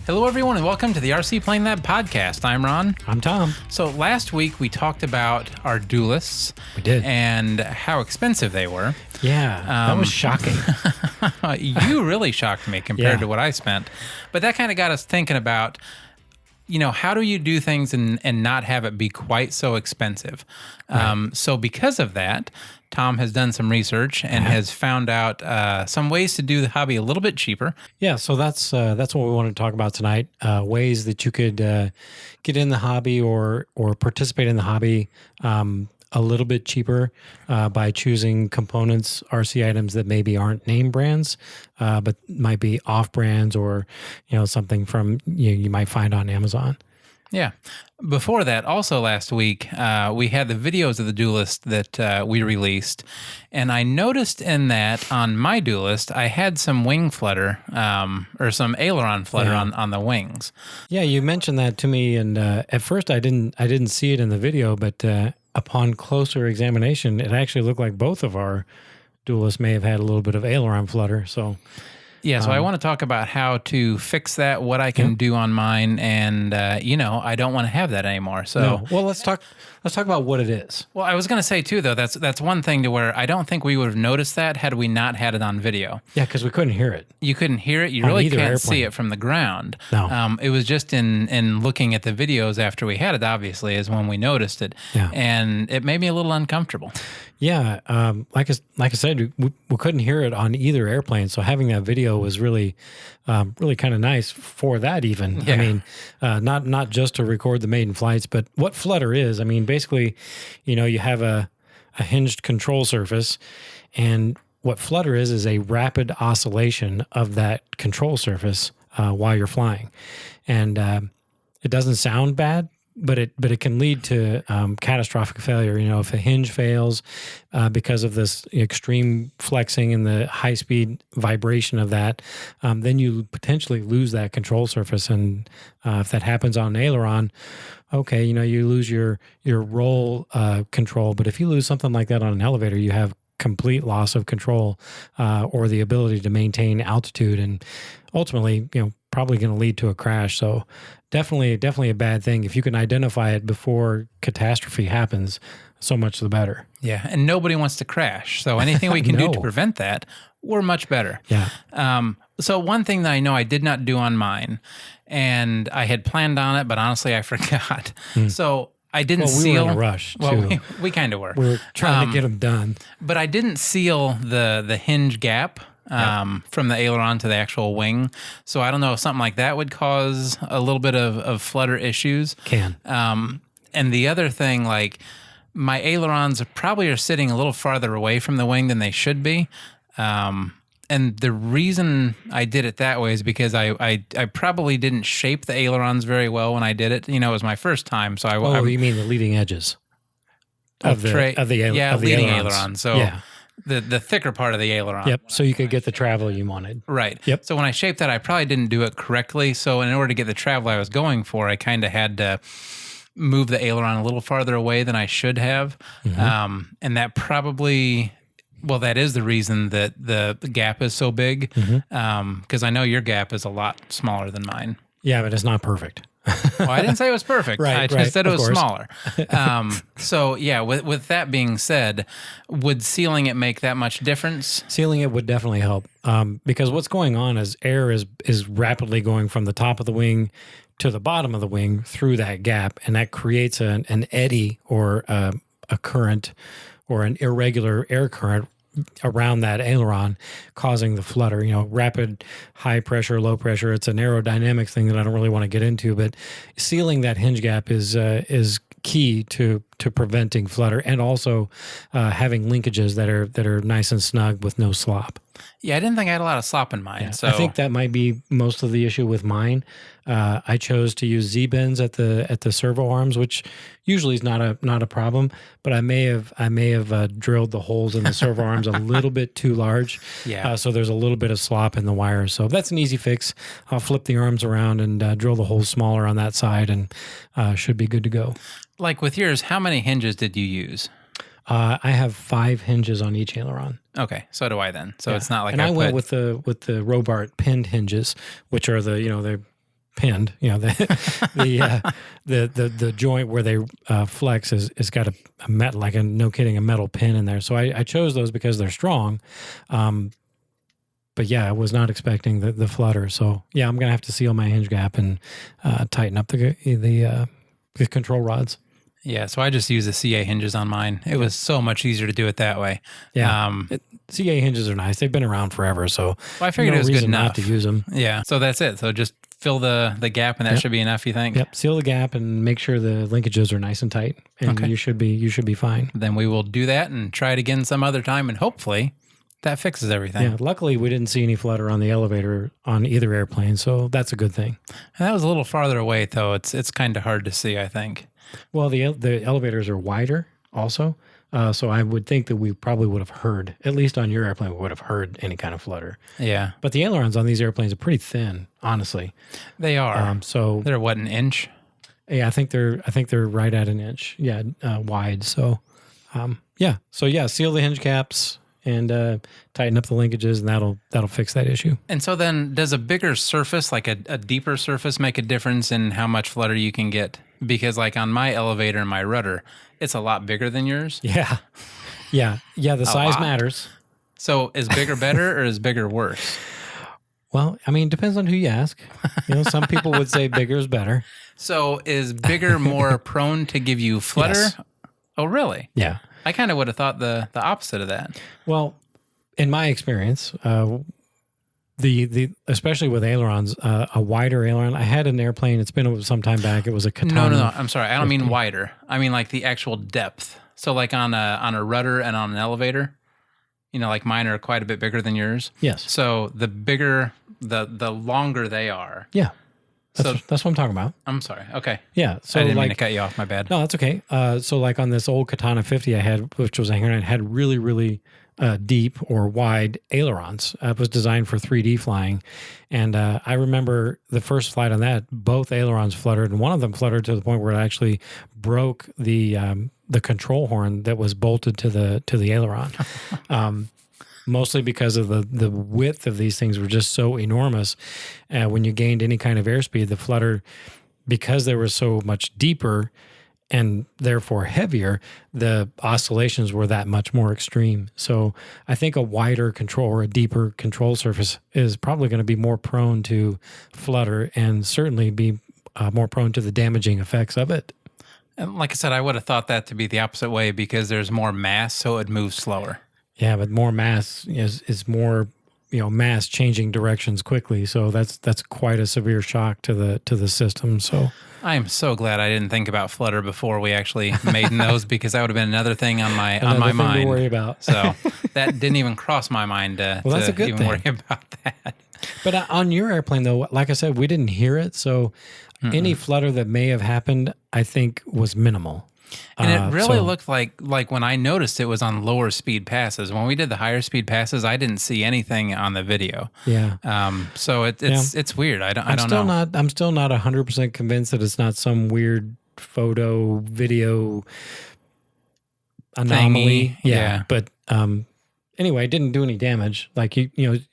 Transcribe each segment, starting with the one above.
Hello, everyone, and welcome to the RC Plane Lab podcast. I'm Ron. I'm Tom. So last week we talked about our duelists. We did. And how expensive they were. Yeah, that was shocking. You really shocked me compared Yeah. to what I spent. But that kind of got us thinking about, how do you do things and not have it be quite so expensive? Right. So because of that, Tom has done some research and has found out some ways to do the hobby a little bit cheaper. Yeah, so that's what we want to talk about tonight. Ways that you could get in the hobby or participate in the hobby a little bit cheaper by choosing components, RC items that maybe aren't name brands, but might be off brands or something from you might find on Amazon. Yeah. Before that, also last week, we had the videos of the duelist that we released. And I noticed in that on my duelist, I had some wing flutter or some aileron flutter on the wings. Yeah, you mentioned that to me. And at first I didn't see it in the video, but upon closer examination, it actually looked like both of our duelists may have had a little bit of aileron flutter. So yeah, so I want to talk about how to fix that, what I can do on mine, and I don't want to have that anymore. So, well, let's talk about what it is. Well, I was going to say too, though, that's one thing to where I don't think we would have noticed that had we not had it on video. Yeah, because we couldn't hear it. You couldn't hear it. You On really either can't airplane. see it from the ground. No. It was just in looking at the videos after we had it, obviously, is when we noticed it. Yeah. And it made me a little uncomfortable. Yeah, like I said, we couldn't hear it on either airplane. So having that video was really kind of nice for that. Even Yeah. I mean, not just to record the maiden flights, but what flutter is. I mean, basically, you have a hinged control surface, and what flutter is a rapid oscillation of that control surface while you're flying, and it doesn't sound bad. But it can lead to catastrophic failure. If a hinge fails because of this extreme flexing and the high speed vibration of that, then you potentially lose that control surface. And if that happens on an aileron, okay, you lose your roll control. But if you lose something like that on an elevator, you have complete loss of control or the ability to maintain altitude, and ultimately, probably going to lead to a crash. So definitely a bad thing. If you can identify it before catastrophe happens, so much the better. Yeah, and nobody wants to crash. So anything we can do to No. prevent that, we're much better. Yeah. So one thing that I know I did not do on mine, and I had planned on it, but honestly I forgot. So I didn't Well, we seal. were in a rush, Well, too. we kind of were. We were trying to get them done. But I didn't seal the hinge gap from the aileron to the actual wing. So I don't know if something like that would cause a little bit of flutter issues. Can. And the other thing, like my ailerons probably are sitting a little farther away from the wing than they should be. And the reason I did it that way is because I probably didn't shape the ailerons very well when I did it. It was my first time. So You mean the leading edges of the leading ailerons. aileron. So yeah. the thicker part of the aileron. Yep. So you could get the travel you wanted. Right. Yep. So when I shaped that, I probably didn't do it correctly. So in order to get the travel I was going for, I kind of had to move the aileron a little farther away than I should have. And that probably, that is the reason that the gap is so big. Because I know your gap is a lot smaller than mine. Yeah, but it's not perfect. Well, I didn't say it was perfect. Right, I just right, said it of was course. smaller. So yeah, with that being said, would sealing it make that much difference? Sealing it would definitely help because what's going on is air is rapidly going from the top of the wing to the bottom of the wing through that gap, and that creates an eddy or a current or an irregular air current around that aileron, causing the flutter. Rapid, high pressure, low pressure. It's an aerodynamics thing that I don't really want to get into, but sealing that hinge gap is key to preventing flutter, and also having linkages that are nice and snug with no slop. Yeah, I didn't think I had a lot of slop in mine. Yeah. So I think that might be most of the issue with mine. I chose to use Z-bends at the servo arms, which usually is not a problem. But I may have drilled the holes in the servo arms a little bit too large. Yeah. So there's a little bit of slop in the wires. So that's an easy fix. I'll flip the arms around and drill the holes smaller on that side, and should be good to go. like with yours, how many hinges did you use? I have 5 hinges on each aileron. Okay, so do I then. So Yeah. it's not like and I went put, with the Robart pinned hinges, which are the pinned. You know, the joint where they flex is got a metal, like a no kidding, a metal pin in there. So I chose those because they're strong. But yeah, I was not expecting the flutter. So yeah, I'm gonna have to seal my hinge gap and tighten up the control rods. Yeah, so I just use the CA hinges on mine. It was so much easier to do it that way. Yeah, CA hinges are nice. They've been around forever, so I figured it was good enough not to use them. Yeah, so that's it. So just fill the gap, and that should be enough. You think? Yep. Seal the gap and make sure the linkages are nice and tight, and you should be fine. Then we will do that and try it again some other time, and hopefully that fixes everything. Yeah. Luckily, we didn't see any flutter on the elevator on either airplane, so that's a good thing. And that was a little farther away, though. It's kind of hard to see, I think. Well, the elevators are wider also, so I would think that we probably would have heard, at least on your airplane, we would have heard any kind of flutter. Yeah. But the ailerons on these airplanes are pretty thin, honestly. They are. So they're what, an inch? Yeah, I think they're right at an inch. Yeah, wide. So, yeah. So yeah, seal the hinge caps and tighten up the linkages, and that'll fix that issue. And so then, does a bigger surface, like a deeper surface, make a difference in how much flutter you can get? Because like on my elevator and my rudder, it's a lot bigger than yours. Yeah. The size matters. So is bigger better or is bigger worse? Well, I mean, depends on who you ask. You know, some people would say bigger is better. So is bigger more prone to give you flutter? Yes. Oh, really? Yeah. I kind of would have thought the opposite of that. Well, in my experience, the especially with ailerons, a wider aileron. I had an airplane. It's been some time back. It was a Katana. No. I'm sorry. I don't mean wider. I mean like the actual depth. So like on a rudder and on an elevator, you know, like mine are quite a bit bigger than yours. Yes. So the bigger, the longer they are. Yeah. That's what I'm talking about. I'm sorry. Okay. Yeah. So I didn't mean to cut you off. My bad. No, that's okay. So like on this old Katana 50 I had, which was a hanger, had really, really deep or wide ailerons. It was designed for 3D flying. And I remember the first flight on that, both ailerons fluttered, and one of them fluttered to the point where it actually broke the control horn that was bolted to the aileron. Mostly because of the width of these things were just so enormous. When you gained any kind of airspeed, the flutter, because they were so much deeper and therefore heavier, the oscillations were that much more extreme. So I think a wider control or a deeper control surface is probably going to be more prone to flutter and certainly be more prone to the damaging effects of it. And like I said, I would have thought that to be the opposite way because there's more mass, so it moves slower. Yeah, but more mass is more, mass changing directions quickly. So that's quite a severe shock to the system. So I am so glad I didn't think about flutter before we actually made those because that would have been another thing on my mind to worry about. So that didn't even cross my mind to that's a good even thing. worry about that. But on your airplane, though, like I said, we didn't hear it. So any flutter that may have happened, I think, was minimal. And it really looked like when I noticed it was on lower speed passes. When we did the higher speed passes, I didn't see anything on the video. Yeah. So it's weird. I don't know. I'm still not 100% convinced that it's not some weird photo video anomaly. Thingy. Yeah. But anyway, it didn't do any damage. Like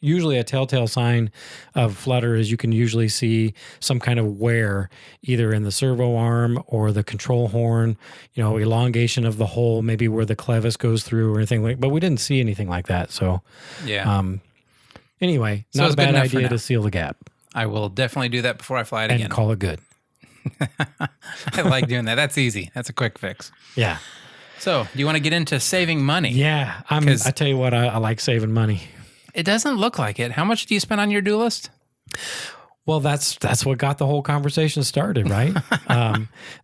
usually a telltale sign of flutter is you can usually see some kind of wear either in the servo arm or the control horn, elongation of the hole, maybe where the clevis goes through or anything like. But we didn't see anything like that. So yeah. Anyway, So not it's a good bad enough for idea now. to seal the gap I will definitely do that before I fly it and again. call it good. I like doing that. That's easy. That's a quick fix. Yeah. So, do you want to get into saving money? Yeah. I tell you what, I like saving money. It doesn't look like it. How much do you spend on your Duelist? Well, that's what got the whole conversation started, right?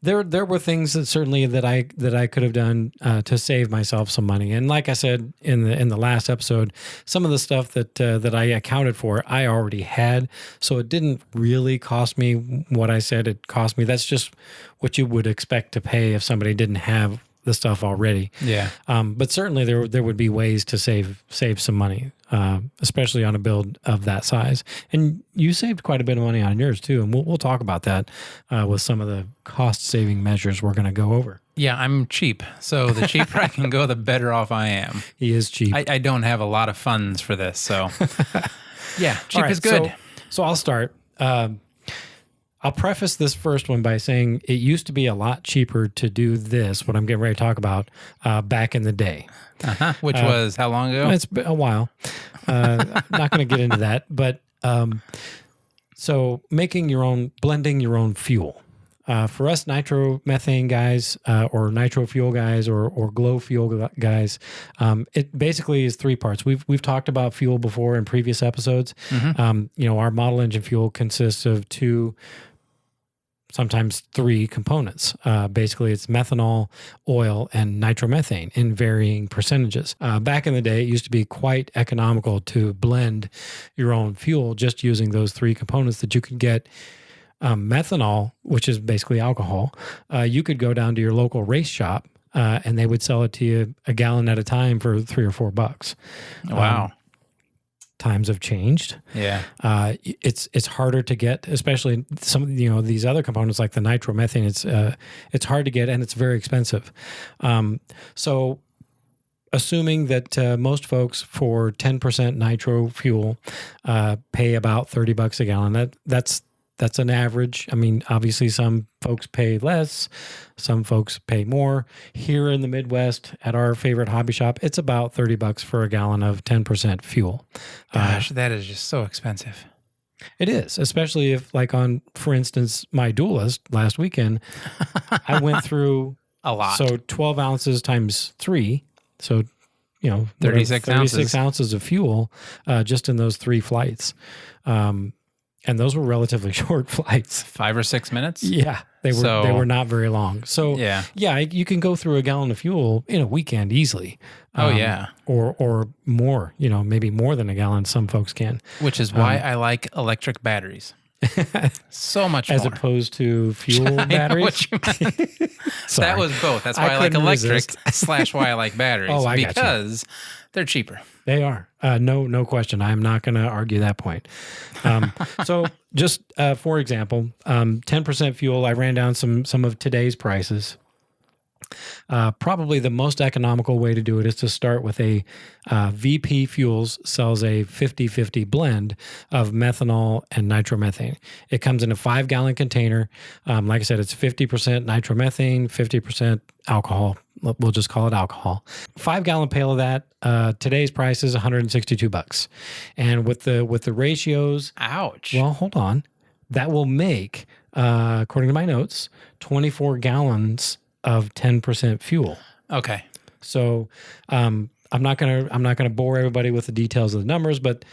There were things that certainly that I could have done to save myself some money, and like I said in the last episode, some of the stuff that I accounted for I already had, so it didn't really cost me what I said it cost me. That's just what you would expect to pay if somebody didn't have the stuff already. Yeah. But certainly there would be ways to save some money, especially on a build of that size. And you saved quite a bit of money on yours too, and we'll talk about that with some of the cost saving measures we're going to go over. Yeah, I'm cheap. So the cheaper I can go, the better off I am. He is cheap. I don't have a lot of funds for this, so yeah, cheap All right, is good. So I'll start. I'll preface this first one by saying it used to be a lot cheaper to do this, what I'm getting ready to talk about, back in the day. Which was how long ago? It's been a while. Not going to get into that, but so blending your own fuel. For us nitromethane guys, or nitro fuel guys, or glow fuel guys, it basically is three parts. We've talked about fuel before in previous episodes. Our model engine fuel consists of two, sometimes three components. Basically, it's methanol, oil, and nitromethane in varying percentages. Back in the day, it used to be quite economical to blend your own fuel just using those three components that you could get. Methanol, which is basically alcohol, you could go down to your local race shop and they would sell it to you a gallon at a time for $3 or $4. Wow. Times have changed. Yeah. It's harder to get, especially some these other components like the nitromethane. It's hard to get and it's very expensive. So assuming that most folks for 10% nitro fuel pay about $30 a gallon, that's an average. I mean, obviously some folks pay less, some folks pay more. Here in the Midwest at our favorite hobby shop, it's about $30 for a gallon of 10% fuel. Gosh, that is just so expensive. It is, especially if for instance, my Duelist last weekend, I went through a lot. So 12 ounces times 3. So, 36 ounces of fuel just in those 3 flights. And those were relatively short flights. 5 or 6 minutes? Yeah, they were not very long. So yeah, you can go through a gallon of fuel in a weekend easily. Or more, maybe more than a gallon. Some folks can. Which is why I like electric batteries. So much as more. opposed to fuel batteries. That was both. That's why I like electric / why I like batteries. Oh, because they're cheaper. They are. No question. I'm not going to argue that point. So just for example, 10% fuel, I ran down some of today's prices. Probably the most economical way to do it is to start with a VP Fuels sells a 50-50 blend of methanol and nitromethane. It comes in a 5-gallon container. Like I said, it's 50% nitromethane, 50% alcohol. We'll just call it alcohol. 5-gallon pail of that. Today's price is $162. And with the ratios, ouch. Well, hold on. That will make, according to my notes, 24 gallons of 10% fuel. Okay. So I'm not gonna bore everybody with the details of the numbers, but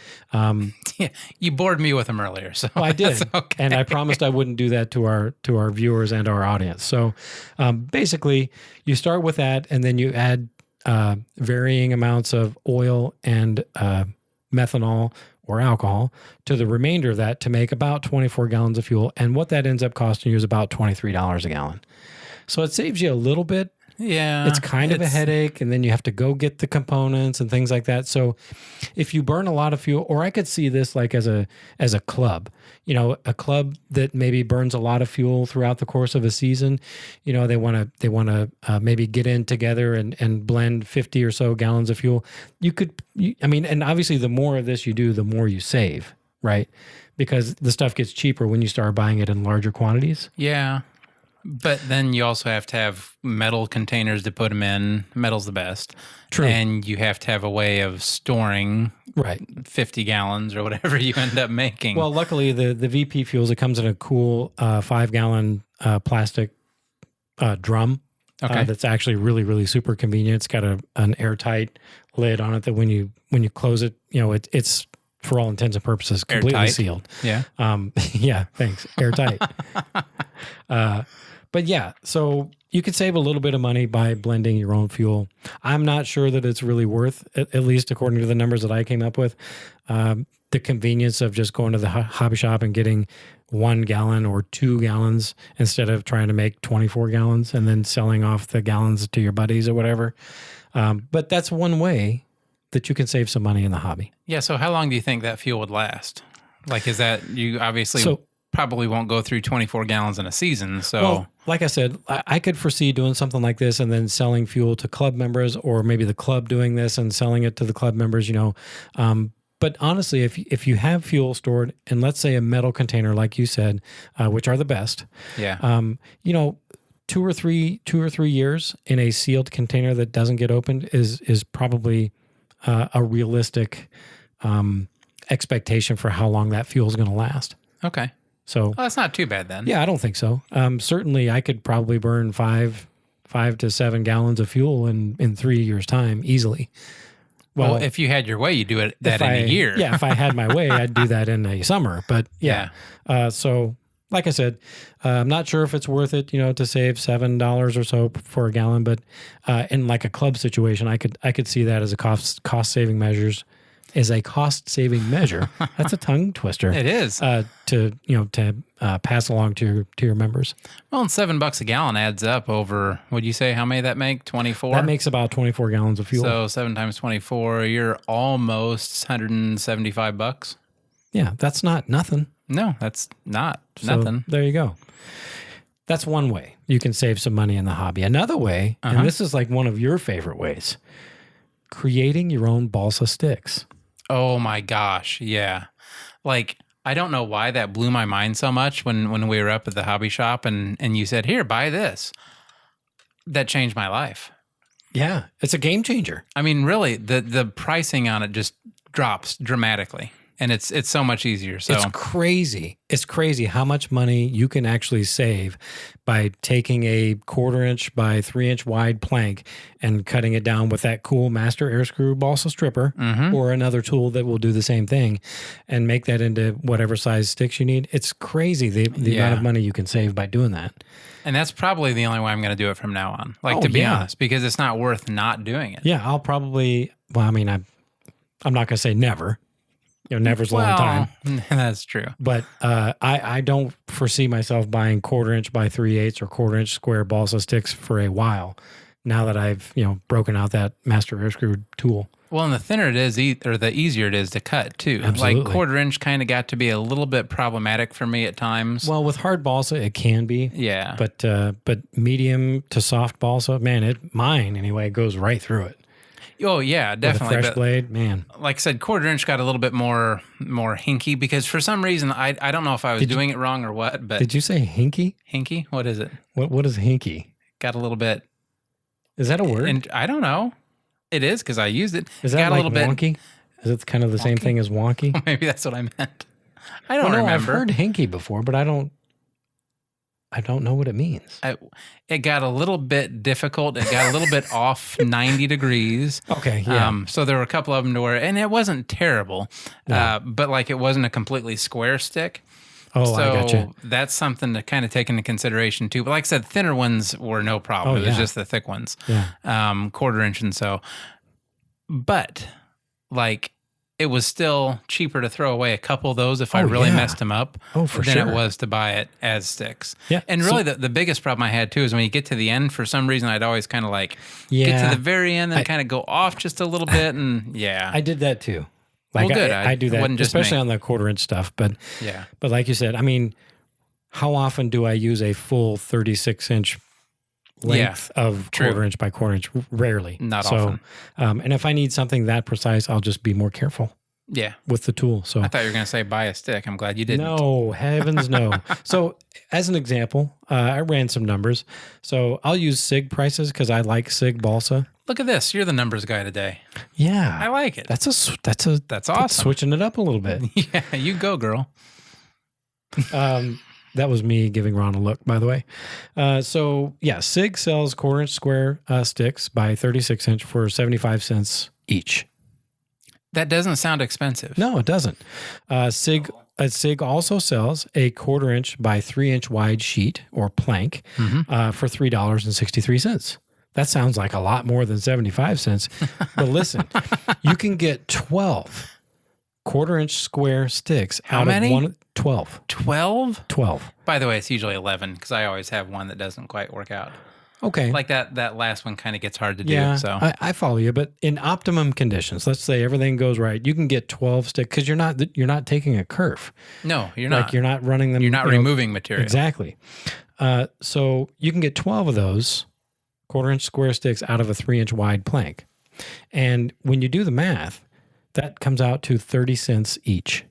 you bored me with them earlier. So I did, okay. And I promised I wouldn't do that to our viewers and our audience. So basically, you start with that, and then you add varying amounts of oil and methanol or alcohol to the remainder of that to make about 24 gallons of fuel. And what that ends up costing you is about $23 a gallon. So it saves you a little bit. Yeah. It's kind of a headache, and then you have to go get the components and things like that. So if you burn a lot of fuel, or I could see this like as a club, a club that maybe burns a lot of fuel throughout the course of a season, they want to maybe get in together and blend 50 or so gallons of fuel. And obviously the more of this you do, the more you save, right? Because the stuff gets cheaper when you start buying it in larger quantities. Yeah. But then you also have to have metal containers to put them in. Metal's the best. True. And you have to have a way of storing 50 gallons or whatever you end up making. Well, luckily, the VP Fuels, it comes in a cool 5-gallon plastic drum. Okay. That's actually really, really super convenient. It's got an airtight lid on it that when you close it, it's for all intents and purposes completely airtight. Sealed. Yeah. Yeah, thanks. Airtight. But yeah, so you could save a little bit of money by blending your own fuel. I'm not sure that it's really worth, at least according to the numbers that I came up with, the convenience of just going to the hobby shop and getting 1 gallon or 2 gallons instead of trying to make 24 gallons and then selling off the gallons to your buddies or whatever. But that's one way that you can save some money in the hobby. Yeah, so how long do you think that fuel would last? Like, is that, you obviously probably won't go through 24 gallons in a season, so... Well, like I said, I could foresee doing something like this and then selling fuel to club members, or maybe the club doing this and selling it to the club members, But honestly, if you have fuel stored in, let's say, a metal container, like you said, which are the best, Yeah. 2 or 3 years in a sealed container that doesn't get opened is probably a realistic expectation for how long that fuel is going to last. Okay. So, Well, that's not too bad then. yeah, I don't think so. Certainly, I could probably burn 5 to 7 gallons of fuel in 3 years' time easily. Well, if you had your way, you'd do it in a year. Yeah, if I had my way, I'd do that in a summer. But yeah. So like I said, I'm not sure if it's worth it, to save $7 or so for a gallon. But in like a club situation, I could see that as a cost saving measures. Is a cost saving measure. That's a tongue twister. It is. To pass along to your members. Well, and $7 a gallon adds up over. Would you say how many that make? 24. That makes about 24 gallons of fuel. So 7 times 24, you're almost $175. Yeah, that's not nothing. No, that's not So nothing. there you go. That's one way you can save some money in the hobby. Another way, and this is like one of your favorite ways, creating your own balsa sticks. Oh my gosh, yeah. Like, I don't know why that blew my mind so much when we were up at the hobby shop and you said, "Here, buy this." That changed my life. Yeah, it's a game changer. I mean, really, the pricing on it just drops dramatically. And it's so much easier. So It's crazy. It's crazy how much money you can actually save by taking a 1/4 inch by 3 inch wide plank and cutting it down with that cool Master Air Screw balsa stripper or another tool that will do the same thing and make that into whatever size sticks you need. It's crazy the amount of money you can save by doing that. And that's probably the only way I'm going to do it from now on. Like, to be honest, because it's not worth not doing it. Yeah, I'll probably, I'm not going to say never. Never's a long time. That's true. But I don't foresee myself buying 1/4 inch by 3/8 or 1/4 inch square balsa sticks for a while. Now that I've broken out that Master Air Screw tool. Well, and the thinner it is, or the easier it is to cut too. Absolutely. Like 1/4 inch kind of got to be a little bit problematic for me at times. Well, with hard balsa, it can be. Yeah. But medium to soft balsa, man, mine anyway goes right through it. Oh yeah, definitely. With a fresh blade, man. Like I said, 1/4 inch got a little bit more hinky because for some reason I don't know if I was doing it wrong or what. But did you say hinky? Hinky? What is it? What is hinky? Got a little bit. Is that a word? And I don't know. It is because I used it. Is that got like a little wonky? bit. Is it kind of the same thing as wonky? Maybe that's what I meant. I don't remember. I've heard hinky before, but I don't know what it means. It got a little bit difficult. It got a little bit off 90 degrees. Okay, yeah. So there were a couple of them to where, and it wasn't terrible, but like it wasn't a completely square stick. Oh, so I gotcha. that's something to kind of take into consideration too. But like I said, thinner ones were no problem. It was just the thick ones, 1/4 inch and so. But like, it was still cheaper to throw away a couple of those if I really messed them up for than sure. it was to buy it as sticks. Yeah. And really the biggest problem I had too is when you get to the end, for some reason, I'd always kind of like get to the very end and kind of go off just a little bit. And I did that too. Like, well, good. I do that, especially on the 1/4 inch stuff. But but like you said, I mean, how often do I use a full 36 inch length of 1/4 inch by 1/4 inch? Rarely. Not often. And if I need something that precise, I'll just be more careful. Yeah. With the tool. So I thought you were going to say buy a stick. I'm glad you didn't. No, heavens no. So as an example, I ran some numbers. So I'll use SIG prices because I like SIG balsa. Look at this. You're the numbers guy today. Yeah. I like it. That's awesome. That's switching it up a little bit. Yeah, you go, girl. That was me giving Ron a look, by the way. SIG sells 1/4 inch square sticks by 36 inch for 75 cents each. That doesn't sound expensive. No, it doesn't. SIG also sells a 1/4 inch by 3 inch wide sheet or plank for $3.63. That sounds like a lot more than 75 cents. But listen, you can get 12 1/4 inch square sticks out of one. 12. 12? 12. By the way, it's usually 11 because I always have one that doesn't quite work out. Okay. Like that last one kind of gets hard to do. Yeah, So I follow you, but in optimum conditions, let's say everything goes right, you can get 12 sticks because you're not taking a kerf. No, you're not. Like you're not running them. You're not removing material. Exactly. So you can get 12 of those 1/4 inch square sticks out of a 3 inch wide plank. And when you do the math, That comes out to 30 cents each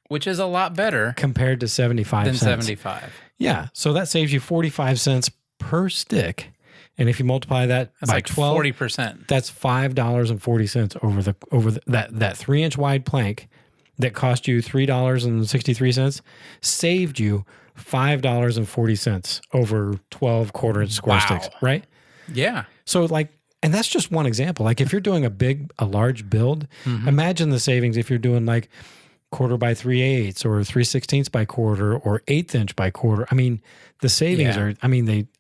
which is a lot better compared to 75 than cents. 75. Yeah. So that saves you 45 cents per stick. And if you multiply that That's by like 12, 40%. that's $5.40 over that 3-inch wide plank that cost you $3.63 saved you $5.40 over 12 quarter-inch square Wow. sticks, right? Yeah. So and that's just one example. Like if you're doing a large build, imagine the savings if you're doing like 1/4 by 3/8 or 3/16 by 1/4 or 1/8 inch by 1/4. I mean, the savings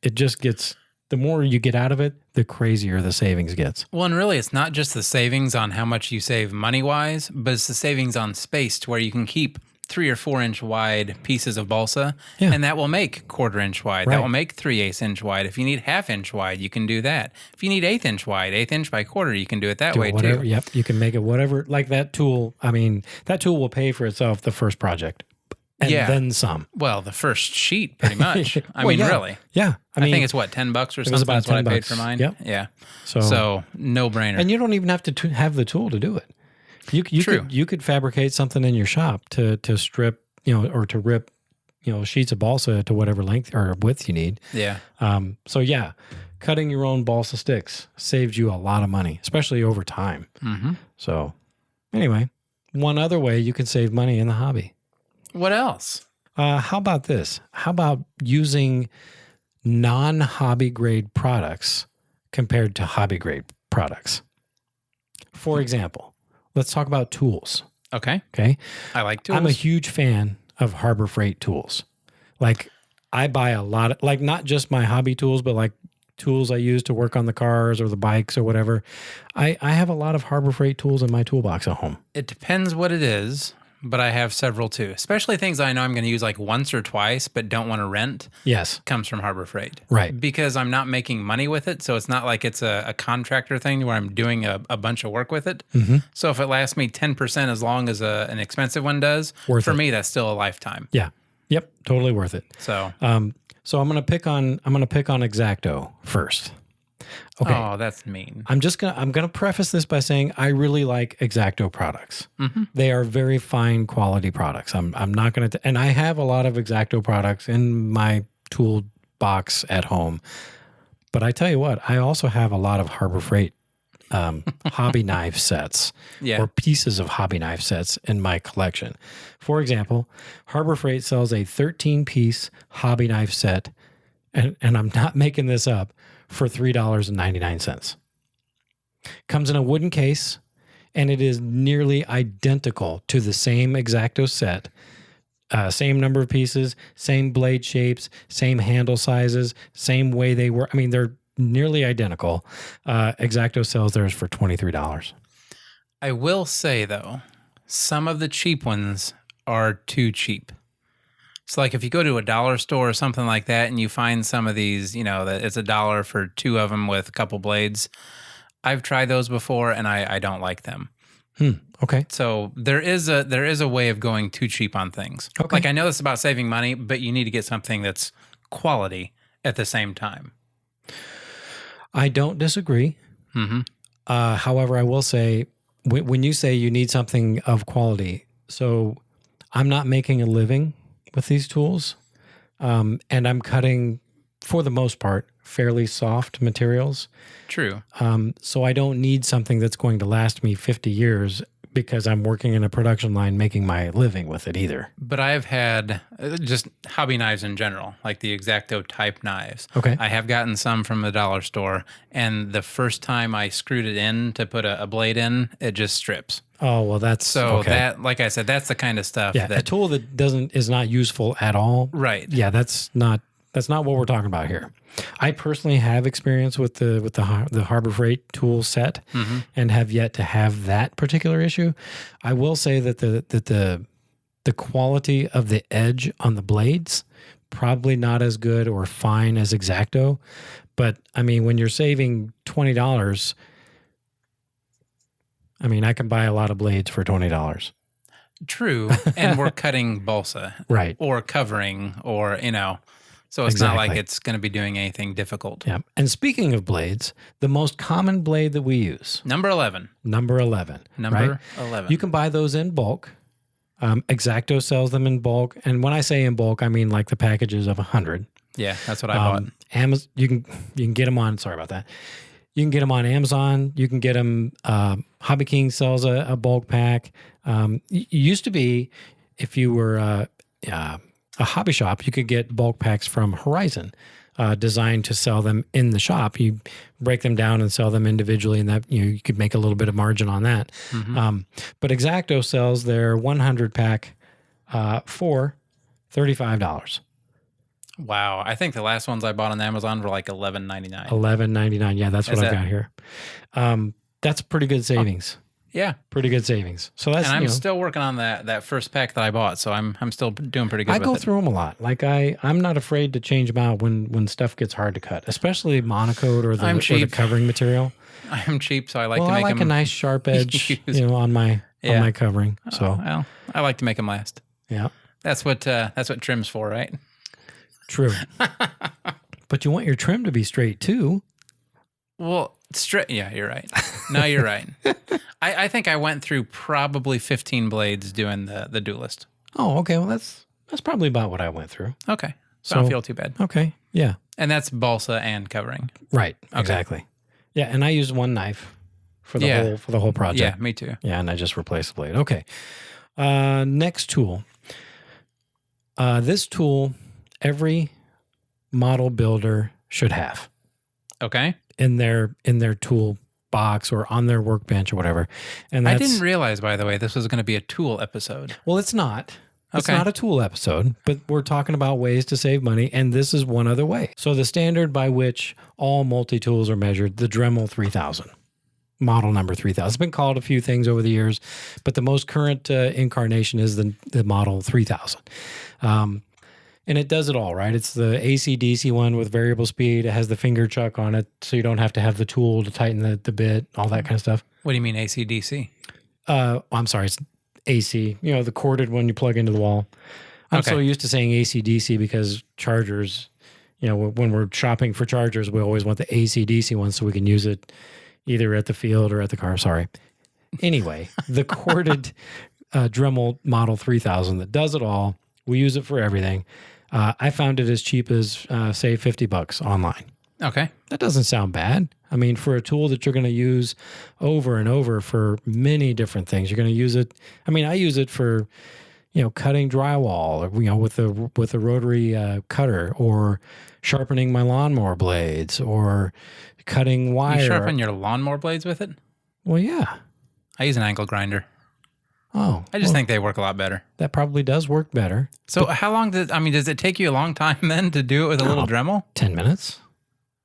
it just gets, the more you get out of it, the crazier the savings gets. Well, and really, it's not just the savings on how much you save money-wise, but it's the savings on space to where you can keep 3 or 4 inch wide pieces of balsa, and that will make 1/4 inch wide. Right. That will make 3/8 inch wide. If you need 1/2 inch wide, you can do that. If you need 1/8 inch wide, 1/8 inch by 1/4, you can do it that way Whatever, too. Yep, you can make it whatever. Like that tool, I mean, that tool will pay for itself the first project. And then some. Well, the first sheet, pretty much. I Well, mean, yeah. really. Yeah. I think it's what, $10 or something? was about That's what I $10. paid for mine. Yep. Yeah. So no brainer. And you don't even have to have the tool to do it. You could fabricate something in your shop to strip, or to rip, sheets of balsa to whatever length or width you need. Yeah. So yeah, cutting your own balsa sticks saves you a lot of money, especially over time. Mm-hmm. So anyway, one other way you can save money in the hobby. What else? How about this? How about using non-hobby grade products compared to hobby grade products? For example, let's talk about tools. Okay. Okay. I like tools. I'm a huge fan of Harbor Freight tools. Like I buy a lot of, like not just my hobby tools, but like tools I use to work on the cars or the bikes or whatever. I have a lot of Harbor Freight tools in my toolbox at home. It depends what it is, but I have several too. Especially things I know I'm going to use like once or twice, but don't want to rent. Yes. Comes from Harbor Freight. Right. Because I'm not making money with it. So it's not like it's a contractor thing where I'm doing a bunch of work with it. Mm-hmm. So if it lasts me 10% as long as an expensive one does, Worth for it. me, that's still a lifetime. Yeah. Yep. Totally worth it. So, So I'm going to pick on X-Acto first. Okay. oh, that's mean. I'm going to preface this by saying I really like X-Acto products. Mm-hmm. They are very fine quality products. I'm not going to, and I have a lot of X-Acto products in my tool box at home. But I tell you what, I also have a lot of Harbor Freight hobby knife sets or pieces of hobby knife sets in my collection. For example, Harbor Freight sells a 13-piece hobby knife set, and I'm not making this up, for $3.99. Comes in a wooden case, and it is nearly identical to the same X-Acto set. Same number of pieces, same blade shapes, same handle sizes, same way they work. I mean, they're nearly identical. X-Acto sells theirs for $23. I will say, though, some of the cheap ones are too cheap. So, like, if you go to a dollar store or something like that and you find some of these, that it's $1 for 2 of them with a couple blades, I've tried those before and I don't like them. Okay. So there is a way of going too cheap on things. Okay. Like, I know it's about saving money, but you need to get something that's quality at the same time. I don't disagree. Mm-hmm. However, I will say, when you say you need something of quality, so I'm not making a living with these tools, and I'm cutting, for the most part, fairly soft materials. True. So I don't need something that's going to last me 50 years because I'm working in a production line making my living with it either. But I've had just hobby knives in general, like the X-Acto type knives. Okay. I have gotten some from the dollar store, and the first time I screwed it in to put a blade in, it just strips. Oh, well, that's So okay. that, like I said, that's the kind of stuff Yeah, that a tool that is not useful at all. right. Yeah, that's not what we're talking about here. I personally have experience with the Harbor Freight tool set, and have yet to have that particular issue. I will say that the quality of the edge on the blades probably not as good or fine as X-Acto, but I mean, when you're saving $20, I mean, I can buy a lot of blades for $20. True. And we're cutting balsa. Right. Or covering or, So it's not like Exactly. it's going to be doing anything difficult. Yeah. And speaking of blades, the most common blade that we use, Number 11. number 11. Number right? 11. You can buy those in bulk. X-Acto sells them in bulk. And when I say in bulk, I mean like the packages of 100. Yeah, that's what I bought. Amazon, you can get them on, sorry about that. You can get them on Amazon. You can get them, Hobby King sells a bulk pack. It used to be, if you were a hobby shop, you could get bulk packs from Horizon, designed to sell them in the shop. You break them down and sell them individually, and that you could make a little bit of margin on that. But X-Acto sells their 100 pack for $35. Wow. I think the last ones I bought on Amazon were like $11.99. $11.99. Yeah, that's what Is I've that- got here. That's pretty good savings. Yeah. Pretty good savings. So that's And I'm you know, still working on that first pack that I bought, so I'm still doing pretty good I with go it. through them a lot. Like I'm not afraid to change them out when stuff gets hard to cut, especially monocoat or I'm the cheap. covering material. I'm cheap, so I like Well, to I make like them. a nice sharp edge, use. on my covering. So Well, I like to make them last. yeah, That's what trim's for, right? true. But you want your trim to be straight too. Well, straight. Yeah, you're right. No, you're right. I think I went through probably 15 blades doing the Duelist. Oh, okay. Well, that's probably about what I went through. Okay, so I So- don't feel too bad. Okay. Yeah. And that's balsa and covering. Right. Exactly. Yeah, and I used one knife for the Yeah. whole project. Yeah, me too. Yeah, and I just replaced the blade. Okay. Next tool. This tool, every model builder should have Okay. in their tool box or on their workbench or whatever. And I that's, didn't realize, by the way, this was going to be a tool episode. well, it's not. It's Okay. not a tool episode, but we're talking about ways to save money, and this is one other way. So the standard by which all multi-tools are measured, the Dremel 3000. Model number 3000. It's been called a few things over the years, but the most current incarnation is the model 3000. And it does it all, right? It's the AC/DC one with variable speed. It has the finger chuck on it, so you don't have to have the tool to tighten the bit, all that kind of stuff. What do you mean AC/DC? I'm sorry, it's AC, the corded one you plug into the wall. I'm Okay. so used to saying AC/DC because chargers, when we're shopping for chargers, we always want the AC/DC one so we can use it either at the field or at the car. Sorry. Anyway, the corded Dremel Model 3000 that does it all. We use it for everything. I found it as cheap as, say, $50 online. Okay. That doesn't sound bad. I mean, for a tool that you're going to use over and over for many different things, you're going to use it. I mean, I use it for, cutting drywall, or, with a rotary cutter, or sharpening my lawnmower blades, or cutting wire. You sharpen your lawnmower blades with it? Well, yeah. I use an angle grinder. Oh, I just think they work a lot better. that probably does work better. So how long does it take you a long time then to do it with a little Dremel? 10 minutes,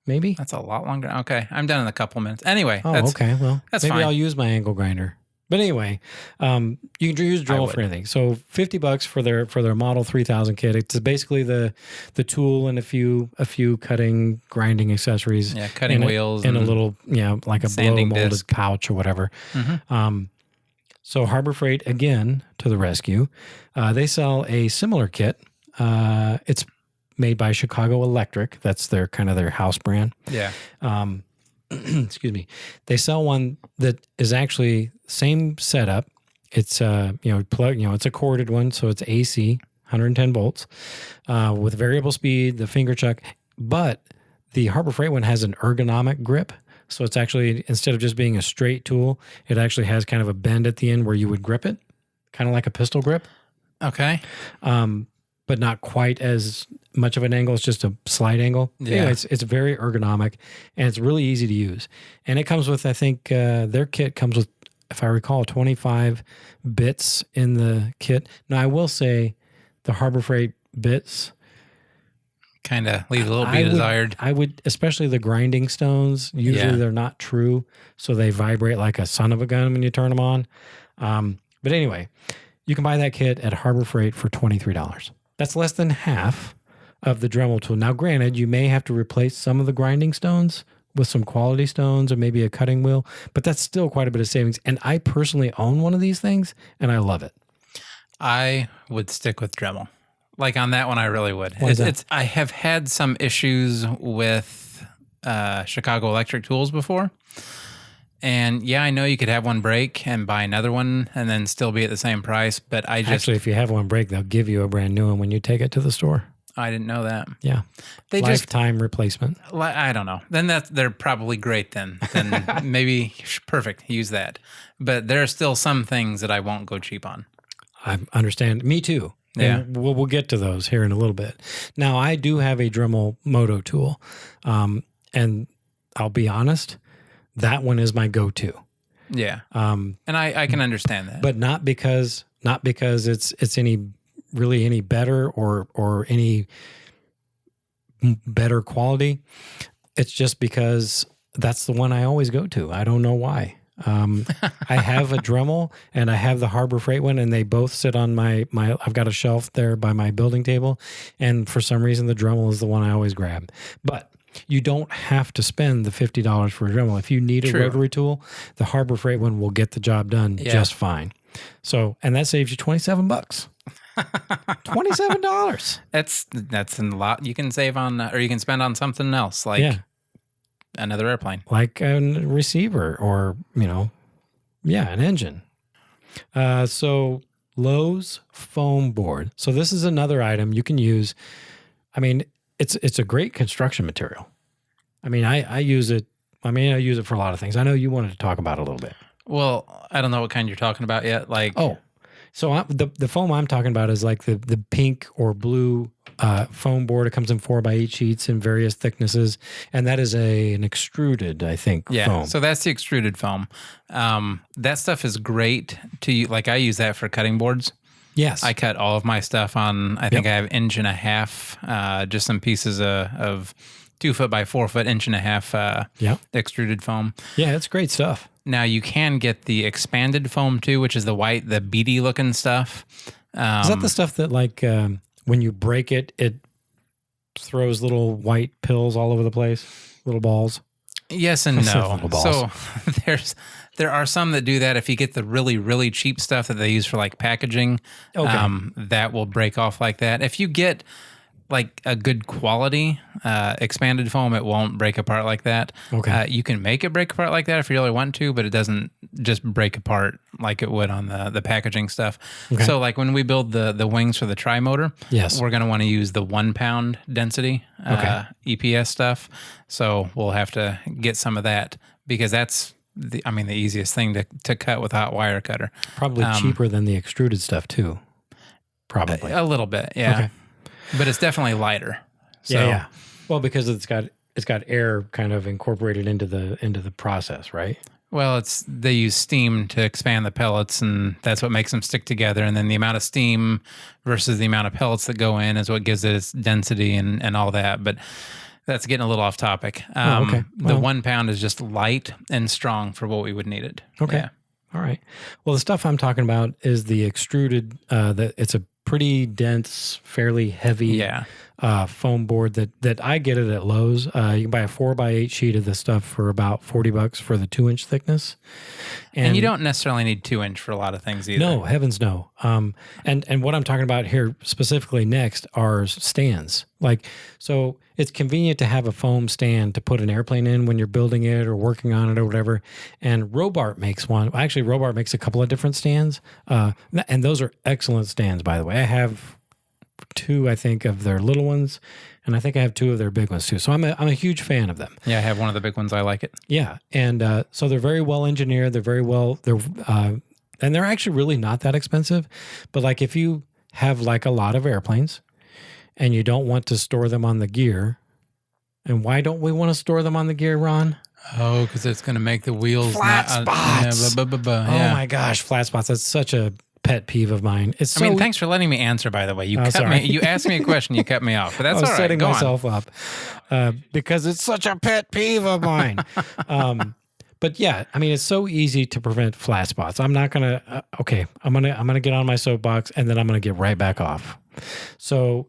maybe. That's a lot longer. Okay. I'm done in a couple minutes. Anyway, Oh, that's okay. Well, that's maybe fine. I'll use my angle grinder. But anyway, you can use Dremel would. for anything. So $50 for their Model 3000 kit. It's basically the tool and a few cutting, grinding accessories. Yeah, cutting wheels and a and little, like a blow sanding molded disc. pouch or whatever. Mhm. So Harbor Freight, again, to the rescue. They sell a similar kit. It's made by Chicago Electric. That's their house brand. Yeah. Excuse me. They sell one that is actually same setup. It's plug. It's a corded one, so it's AC, 110 volts, with variable speed, the finger chuck. But the Harbor Freight one has an ergonomic grip. So it's actually, instead of just being a straight tool, it actually has kind of a bend at the end where you would grip it, kind of like a pistol grip, Okay. but not quite as much of an angle. It's just a slight angle. Yeah. Anyway, it's very ergonomic, and it's really easy to use. And it comes with, I think, their kit comes with, if I recall, 25 bits in the kit. Now, I will say the Harbor Freight bits, Kind of leaves a little I bit would- desired. I would, especially the grinding stones, usually Yeah. they're not true. So they vibrate like a son of a gun when you turn them on. But anyway, you can buy that kit at Harbor Freight for $23. That's less than half of the Dremel tool. Now, granted, you may have to replace some of the grinding stones with some quality stones or maybe a cutting wheel, but that's still quite a bit of savings. And I personally own one of these things and I love it. I would stick with Dremel. Like on that one, I really would. Why is that? I have had some issues with Chicago Electric Tools before. And yeah, I know you could have one break and buy another one and then still be at the same price. But I just Actually, if you have one break, they'll give you a brand new one when you take it to the store. I didn't know that. Yeah. They Lifetime replacement. I don't know. Then they're probably great. Then maybe perfect. Use that. But there are still some things that I won't go cheap on. I understand. Me too. Yeah. And we'll get to those here in a little bit. Now, I do have a Dremel Moto tool. And I'll be honest, that one is my go-to. Yeah. And I can understand that. But not because it's any better or any better quality. It's just because that's the one I always go to. I don't know why. I have a Dremel and I have the Harbor Freight one, and they both sit on my I've got a shelf there by my building table, and for some reason the Dremel is the one I always grab. But you don't have to spend the $50 for a Dremel. If you need a rotary tool, the Harbor Freight one will get the job done just fine. So, and that saves you $27. $27. That's a lot you can save on, or you can spend on something else, like another airplane, like a receiver, or an engine. So Lowe's foam board. So this is another item you can use. I mean, it's a great construction material. I mean, I use it. I mean, I use it for a lot of things. I know you wanted to talk about it a little bit. Well, I don't know what kind you're talking about yet. Like, so the foam I'm talking about is like the pink or blue foam board. It comes in 4x8 sheets in various thicknesses, and that is an extruded, I think, foam. So that's the extruded foam. That stuff is great to like. I use that for cutting boards. Yes, I cut all of my stuff on. I think I have 1.5 inch, just some pieces of 2 foot by 4 foot, 1.5 inch extruded foam. Yeah, it's great stuff. Now you can get the expanded foam too, which is the white, the beady looking stuff. Is that the stuff that like when you break it, it throws little white pills all over the place, little balls? Yes and no. So there are some that do that. If you get the really, really cheap stuff that they use for like packaging, that will break off like that. If you get like a good quality expanded foam, it won't break apart like that. Okay. You can make it break apart like that if you really want to, but it doesn't just break apart like it would on the packaging stuff. Okay. So like when we build the wings for the tri-motor, we're going to want to use the 1 pound density EPS stuff. So we'll have to get some of that because that's the easiest thing to cut with a hot wire cutter. Probably cheaper than the extruded stuff too. Probably. A little bit, yeah. Okay. But it's definitely lighter. So. Yeah. Well, because it's got air kind of incorporated into the process, right? Well, they use steam to expand the pellets, and that's what makes them stick together. And then the amount of steam versus the amount of pellets that go in is what gives it its density and all that. But that's getting a little off topic. Okay. Well, the 1 pound is just light and strong for what we would need it. Okay. Yeah. All right. Well, the stuff I'm talking about is the extruded. It's a pretty dense, fairly heavy foam board that I get it at Lowe's. You can buy a 4x8 sheet of this stuff for about $40 for the 2 inch thickness. And you don't necessarily need 2 inch for a lot of things either. No, heavens no. And what I'm talking about here specifically next are stands. Like, so it's convenient to have a foam stand to put an airplane in when you're building it or working on it or whatever. And Robart makes one. Actually, Robart makes a couple of different stands. And those are excellent stands, by the way. I have 2, I think, of their little ones, and I think I have 2 of their big ones too. So I'm a huge fan of them. Yeah, I have one of the big ones. I like it. Yeah, and so they're very well engineered. And they're actually really not that expensive. But like if you have like a lot of airplanes and you don't want to store them on the gear, and why don't we want to store them on the gear, Ron? Oh, because it's going to make the wheels flat spots. Oh my gosh, flat spots. That's such a pet peeve of mine. Thanks for letting me answer, by the way. You asked me a question, you cut me off, but that's all right. I was setting myself up because it's such a pet peeve of mine. But yeah, I mean, it's so easy to prevent flat spots. I'm not going to, I'm going to get on my soapbox and then I'm going to get right back off. So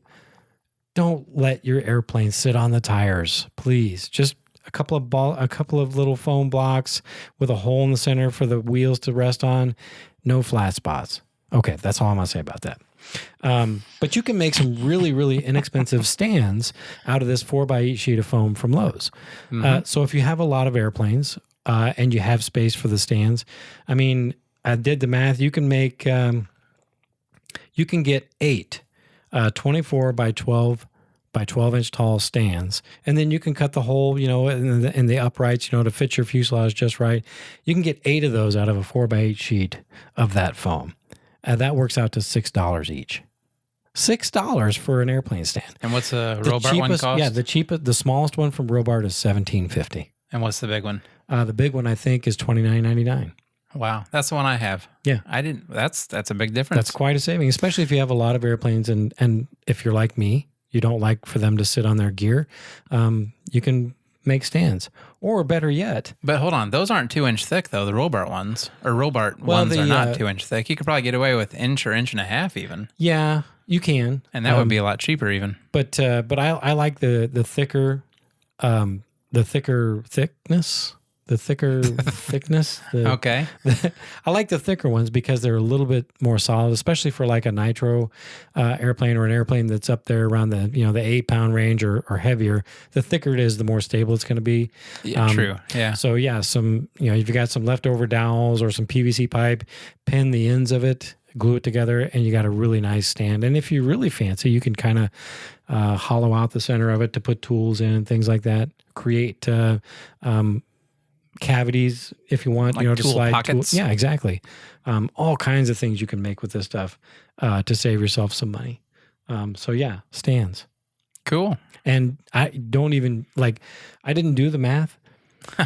don't let your airplane sit on the tires, please. Just a couple of little foam blocks with a hole in the center for the wheels to rest on. No flat spots. Okay, that's all I'm going to say about that. But you can make some really, really inexpensive stands out of this 4x8 sheet of foam from Lowe's. So if you have a lot of airplanes and you have space for the stands, I mean, I did the math. You can make, you can get 8 24 by 12 by 12 inch tall stands. And then you can cut the hole, in the uprights, to fit your fuselage just right. You can get 8 of those out of a 4x8 sheet of that foam. That works out to $6 each. $6 for an airplane stand. And what's a Robart one cost? Yeah, the smallest one from Robart is $17.50. And what's the big one? The big one I think is $29.99. Wow, that's the one I have. Yeah, I didn't. That's a big difference. That's quite a saving, especially if you have a lot of airplanes and if you're like me, you don't like for them to sit on their gear. You can make stands, or better yet. But hold on, those aren't 2 inch thick though. The Robart ones ones are not 2 inch thick. You could probably get away with inch or inch and a half even. Yeah, you can, and that would be a lot cheaper even. But I like the thicker, thickness. The thicker thickness. Okay. I like the thicker ones because they're a little bit more solid, especially for like a nitro airplane or an airplane that's up there around the 8-pound range or heavier. The thicker it is, the more stable it's going to be. Yeah, true. Yeah. So yeah, if you got some leftover dowels or some PVC pipe, pin the ends of it, glue it together, and you got a really nice stand. And if you really fancy, you can kind of hollow out the center of it to put tools in and things like that. Create cavities if you want, like to tool slide pockets. Yeah, exactly. All kinds of things you can make with this stuff to save yourself some money. So yeah, stands. Cool. And I didn't do the math,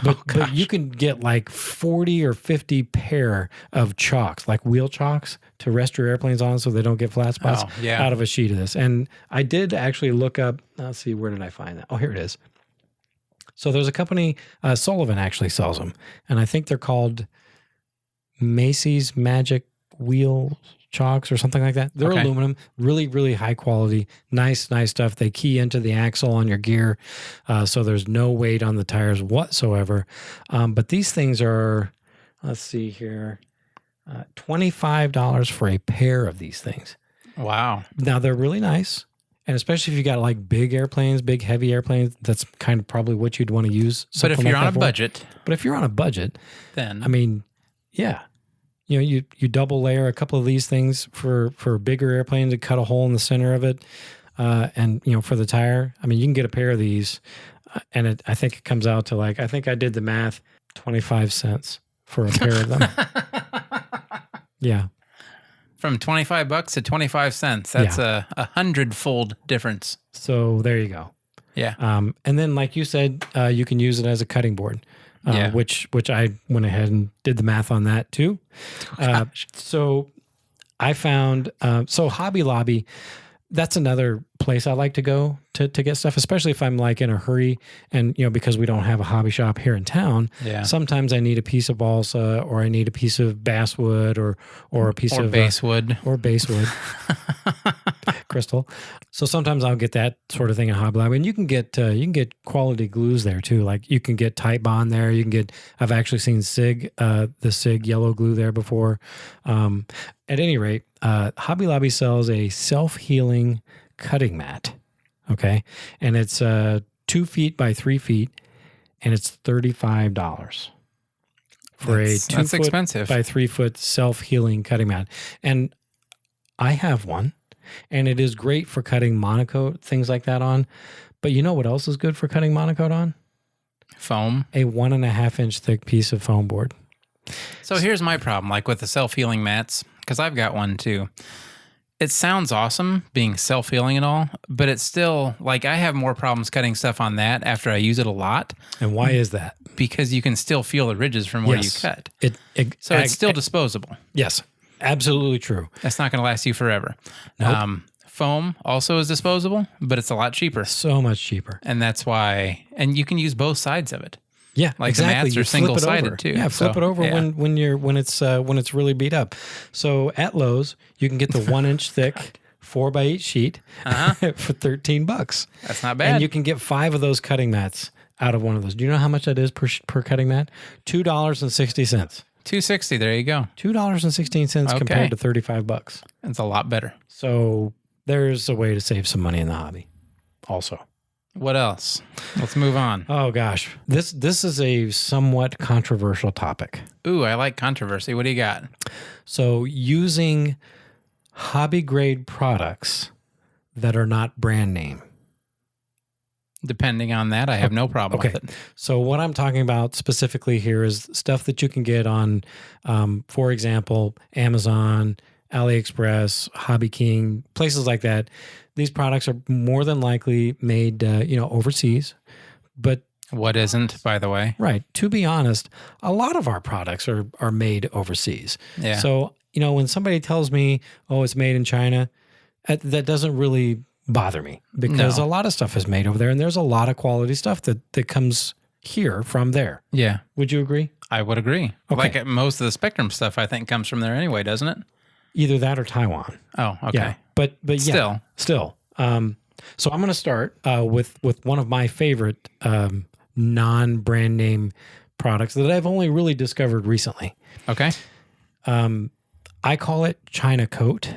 but you can get like 40 or 50 pair of chocks, like wheel chocks to rest your airplanes on so they don't get flat spots out of a sheet of this. And I did actually look up, let's see, where did I find that? Oh, here it is. So there's a company, Sullivan actually sells them, and I think they're called Macy's Magic Wheel Chalks or something like that. They're aluminum, really, really high quality, nice stuff. They key into the axle on your gear, so there's no weight on the tires whatsoever. But these things are, let's see here, $25 for a pair of these things. Wow. Now they're really nice. And especially if you got like big airplanes, big heavy airplanes, that's kind of probably what you'd want to use. But if you're on a budget. But if you're on a budget, then I mean, yeah. You double layer a couple of these things for bigger airplanes and cut a hole in the center of it. And for the tire, I mean, you can get a pair of these and I think it comes out to I think I did the math, 25 cents for a pair of them. Yeah. From $25 to 25 cents. That's a 100-fold difference. So there you go. Yeah. And then, like you said, you can use it as a cutting board, which I went ahead and did the math on that too. So I found, Hobby Lobby, that's another place I like to go to get stuff, especially if I'm like in a hurry and, because we don't have a hobby shop here in town. Yeah. Sometimes I need a piece of balsa or I need a piece of basswood or a piece of basswood or basswood crystal. So sometimes I'll get that sort of thing at Hobby Lobby, and you can get quality glues there too. Like you can get Type Bond there. You can get, I've actually seen the SIG yellow glue there before. At any rate, Hobby Lobby sells a self-healing cutting mat. Okay. And it's 2 feet by 3 feet, and it's $35 for a 2 foot expensive by 3 foot self-healing cutting mat. And I have one, and it is great for cutting monocoat, things like that on. But you know what else is good for cutting monocoat on? Foam. A 1.5 inch thick piece of foam board. So here's my problem, like with the self-healing mats, because I've got one too. It sounds awesome being self-healing and all, but it's still like I have more problems cutting stuff on that after I use it a lot. And why is that? Because you can still feel the ridges from where you cut. So it's still disposable. Yes, absolutely true. That's not going to last you forever. Nope. Foam also is disposable, but it's a lot cheaper. So much cheaper. And that's why, and you can use both sides of it. Yeah, like exactly. the mats are single-sided too. Yeah, flip it over when it's really beat up. So at Lowe's, you can get the 1 inch thick 4x8 sheet for $13. That's not bad. And you can get 5 of those cutting mats out of one of those. Do you know how much that is per cutting mat? $2.60. $260. There you go. $2.16 Okay. compared to $35. It's a lot better. So there's a way to save some money in the hobby also. What else? Let's move on. Oh gosh. This is a somewhat controversial topic. Ooh, I like controversy. What do you got? So using hobby grade products that are not brand name. Depending on that, I have no problem with it. So what I'm talking about specifically here is stuff that you can get on, for example, Amazon, AliExpress, Hobby King, places like that. These products are more than likely made, overseas. But What isn't, by the way? right, to be honest, a lot of our products are made overseas. Yeah. So when somebody tells me, "Oh, it's made in China," that doesn't really bother me because No. a lot of stuff is made over there, and there's a lot of quality stuff that comes here from there. Yeah, Would you agree? I would agree. Okay. Like most of the Spectrum stuff, I think, comes from there anyway, doesn't it? Either that or Taiwan. Oh, okay. Yeah, but yeah, still. So I'm going to start with one of my favorite non-brand name products that I've only really discovered recently. Okay. I call it China Coat,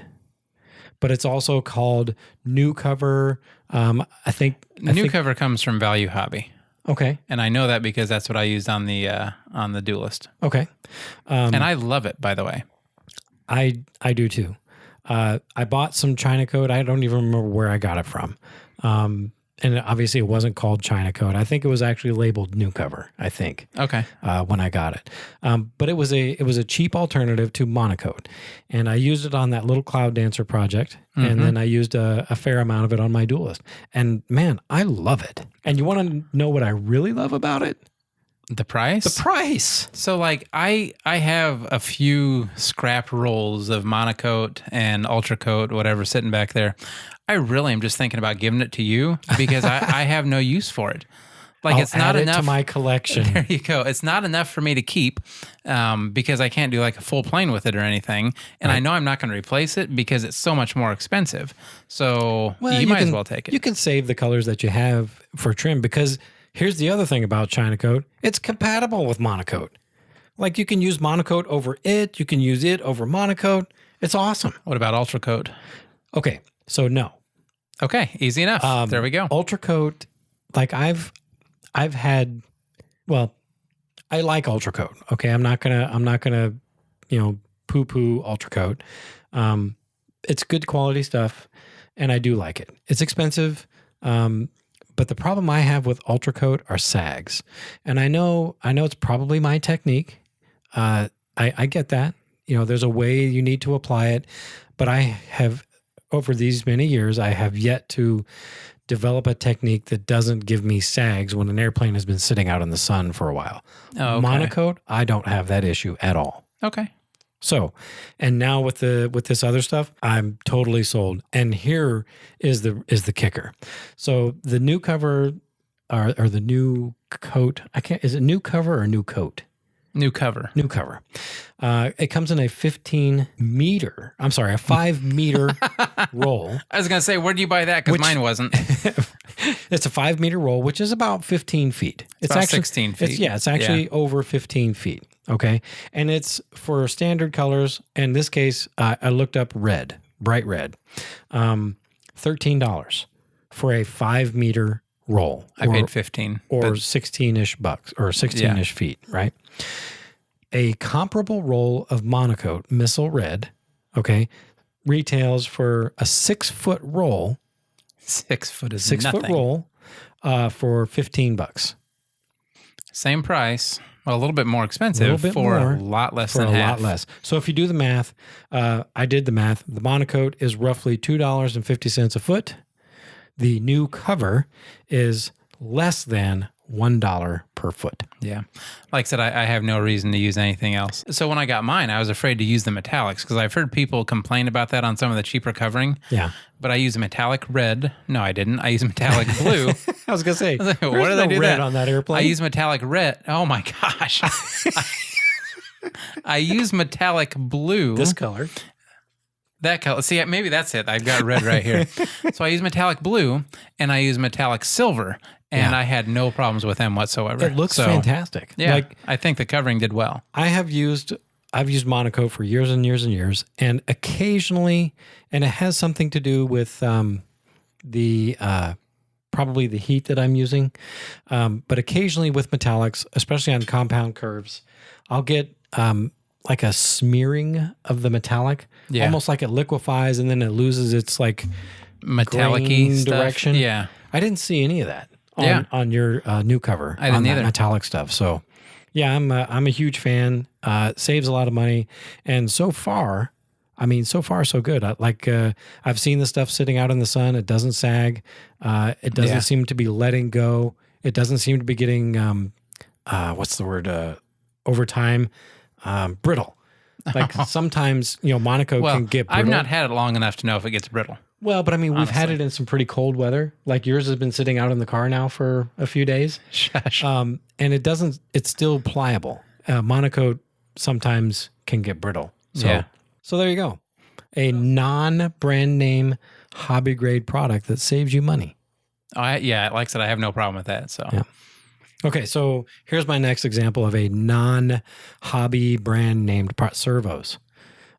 but it's also called New Cover. I think New cover comes from Value Hobby, okay, and I know that because that's what I used on the Duelist, okay. and I love it. By the way, I do too. I bought some China Coat. I don't even remember where I got it from. And obviously it wasn't called China Coat. I think it was actually labeled New Cover, I think, okay. when I got it. But it was a cheap alternative to Monocoat. And I used it on that little Cloud Dancer project. And then I used a fair amount of it on my Duelist. And man, I love it. And you want to know what I really love about it? The price? The price. So like I have a few scrap rolls of Monocoat and Ultra Coat, whatever, sitting back there. I really am just thinking about giving it to you because I have no use for it. Like I'll it's not add enough it to my collection. There you go. It's not enough for me to keep because I can't do like a full plane with it or anything. And I know I'm not going to replace it because it's so much more expensive. So you might as well take it. You can save the colors that you have for trim because here's the other thing about China Coat. It's compatible with Monocoat. Like you can use Monocoat over it. You can use it over Monocoat. It's awesome. What about Ultra Coat? Okay. So no. Okay. Easy enough. There we go. Ultra Coat, like I've had, well, I like Ultra Coat. Okay. I'm not gonna, poo poo Ultra Coat. It's good quality stuff and I do like it. It's expensive. But the problem I have with Ultra Coat are sags. And I know it's probably my technique. I get that. There's a way you need to apply it, but I have, over these many years, I have yet to develop a technique that doesn't give me sags when an airplane has been sitting out in the sun for a while. Oh, okay. Monocoat, I don't have that issue at all. Okay. So, and now with this other stuff, I'm totally sold. And here is the kicker. So the new cover or the new coat, is it new cover or new coat? New cover. New cover. It comes in a 5 meter roll. I was going to say, where do you buy that? Because mine wasn't. It's a 5 meter roll, which is about 15 feet. It's about 16 feet. It's actually over 15 feet. Okay. And it's for standard colors. In this case, I looked up red, bright red, $13 for a 5 meter roll. I paid 15 or but 16-ish bucks or 16-ish feet, right? A comparable roll of Monocoat Missile Red, okay, retails for a 6-foot roll. 6 foot is 6 nothing. foot roll for $15. Same price. Well, a little bit more expensive for a lot less for than a half. lot less. So if you do the math, I did the math. The Monocoat is roughly $2.50 a foot. The new cover is less than $1 per foot. Yeah. Like I said, I have no reason to use anything else. So when I got mine, I was afraid to use the metallics because I've heard people complain about that on some of the cheaper covering. Yeah. But I use a metallic red. No, I didn't. I use metallic blue. I was going to say, Like, where what did did I do red that? on that airplane? I use metallic red. Oh my gosh. I use metallic blue. this color. That color. See, maybe that's it. I've got red right here. So I use metallic blue and I use metallic silver. and Yeah. I had no problems with them whatsoever. It looks So, fantastic. Yeah, Like I think the covering did well. I've used Monaco for years and years and years, and occasionally, and it has something to do with the probably the heat that I'm using, but occasionally with metallics, especially on compound curves, I'll get like a smearing of the metallic, Yeah. almost like it liquefies and then it loses its like Metallic-y grain stuff. direction. Yeah. I didn't see any of that Yeah. on your new cover. I didn't on that either. metallic stuff. So, yeah, I'm a huge fan. Saves a lot of money, and so far, so good. I've seen the stuff sitting out in the sun. It doesn't sag. It doesn't Yeah. seem to be letting go. It doesn't seem to be getting what's the word? Over time, brittle. Like sometimes Monaco Well, can get brittle. I've not had it long enough to know if it gets brittle. Well, but I mean, we've had honestly. it in some pretty cold weather. Like yours has been sitting out in the car now for a few days. Shush. And it's still pliable. Monaco sometimes can get brittle. So, Yeah. so there you go. A non-brand name hobby grade product that saves you money. Yeah, like I said, I have no problem with that. So Yeah. Okay, so here's my next example of a non-hobby brand named servos.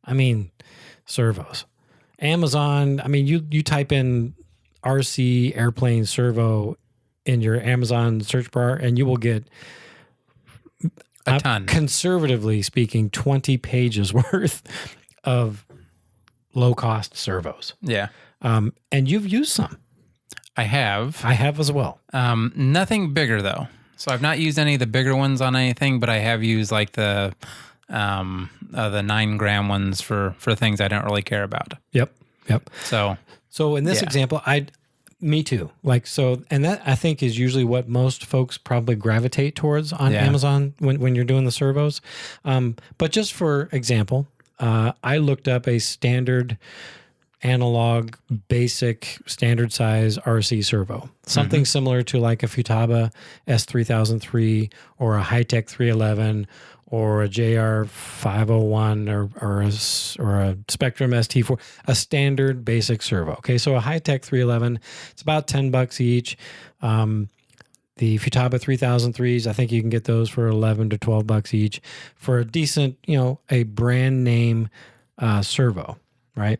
I mean, servos. Amazon, I mean, you type in RC airplane servo in your Amazon search bar and you will get a ton. conservatively speaking, 20 pages worth of low-cost servos. Yeah, And you've used some. I have. I have as well. Nothing bigger though. So I've not used any of the bigger ones on anything, but I have used like the 9-gram ones for things I don't really care about. Yep. So In this Yeah. example, me too. And that I think is usually what most folks probably gravitate towards on Yeah. Amazon when you're doing the servos. But just for example, I looked up a standard analog, basic, standard size RC servo, something similar to like a Futaba S3003 or a Hi-Tech 311 or a JR 501 or a Spectrum ST4, a standard basic servo. Okay, so a Hi-Tech 311, it's about $10 each. The Futaba 3003s, I think you can get those for $11 to $12 each for a decent, a brand name servo, right?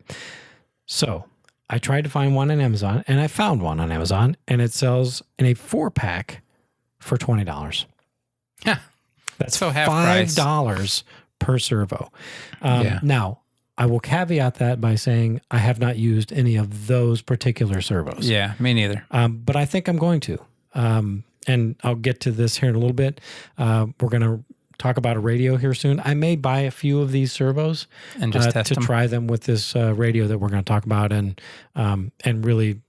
So I tried to find one on Amazon, and I found one on Amazon, and it sells in a 4-pack for $20. That's So half price. $5 per servo. Yeah. Now, I will caveat that by saying I have not used any of those particular servos. yeah, me neither. But I think I'm going to. And I'll get to this here in a little bit. We're going to talk about a radio here soon. I may buy a few of these servos And just test to them. try them with this radio that we're going to talk about and really,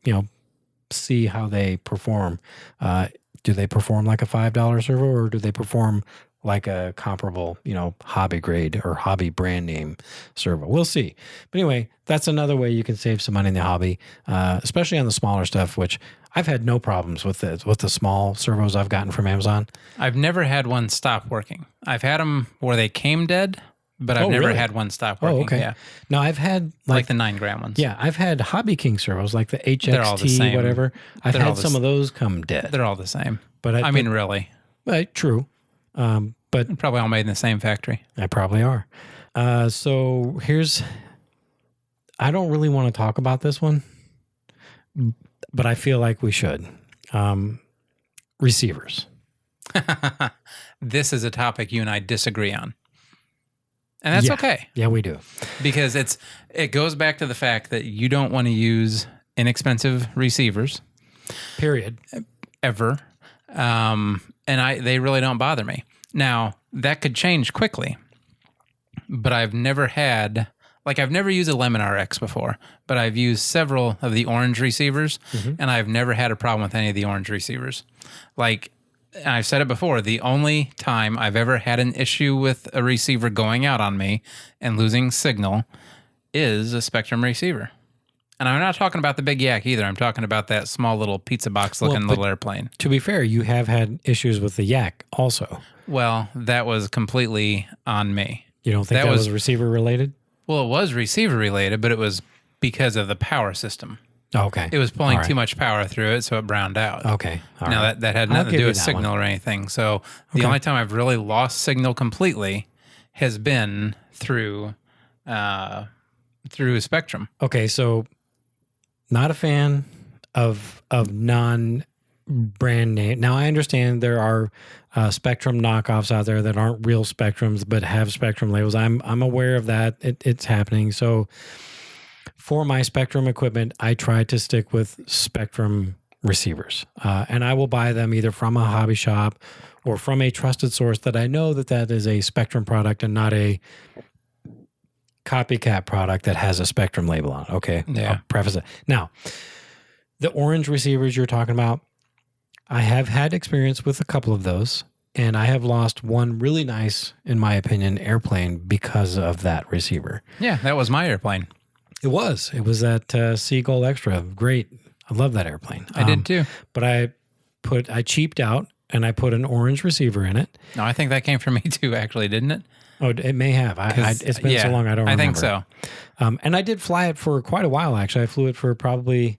see how they perform. Do they perform like a $5 servo or do they perform like a comparable, hobby grade or hobby brand name servo? We'll see. But anyway, that's another way you can save some money in the hobby, especially on the smaller stuff, which I've had no problems with the small servos I've gotten from Amazon. I've never had one stop working. I've had them where they came dead, but I've Oh, never really? had one stop working. Oh, okay. Yeah, Now I've had like the 9-gram ones. yeah, I've had Hobby King servos like the They're all the HXT, same. whatever. I've They're all had the some of those come dead. They're all the same. But I mean, really, true. But probably all made in the same factory. I probably are. So I don't really want to talk about this one, but I feel like we should. Receivers. This is a topic you and I disagree on. And that's Yeah. okay, Yeah, we do. because it goes back to the fact that you don't want to use inexpensive receivers Period. ever. And they really don't bother me. Now, that could change quickly, but I've never used a Lemon RX before, but I've used several of the orange receivers, and I've never had a problem with any of the orange receivers. Like, I've said it before, the only time I've ever had an issue with a receiver going out on me and losing signal is a Spectrum receiver. And I'm not talking about the big yak either. I'm talking about that small little pizza box looking but- little airplane. To be fair, you have had issues with the Yak also. Well, that was completely on me. You don't think That that was- was receiver related? Well, it was receiver related, but it was because of the power system. Okay. It was pulling All right. too much power through it, so it browned out. Okay. All Now right. that had I'll nothing to give do you with that signal or anything. So the only time I've really lost signal completely has been through Spectrum. Okay, so not a fan of non-brand name. Now I understand there are Spectrum knockoffs out there that aren't real Spectrums but have Spectrum labels. I'm aware of that. It's happening. So for my Spectrum equipment, I try to stick with Spectrum receivers, and I will buy them either from a hobby shop or from a trusted source that I know that is a Spectrum product and not a copycat product that has a Spectrum label on it. Okay. Yeah. I'll preface it. Now, the orange receivers you're talking about, I have had experience with a couple of those, and I have lost one really nice, in my opinion, airplane because of that receiver. Yeah, that was my airplane. It was that Seagull Extra. Great. I love that airplane. I did too. But I cheaped out and I put an orange receiver in it. No, I think that came from me too, actually, didn't it? Oh, it may have. It's been so long, I don't remember. I think so. And I did fly it for quite a while, actually. I flew it for probably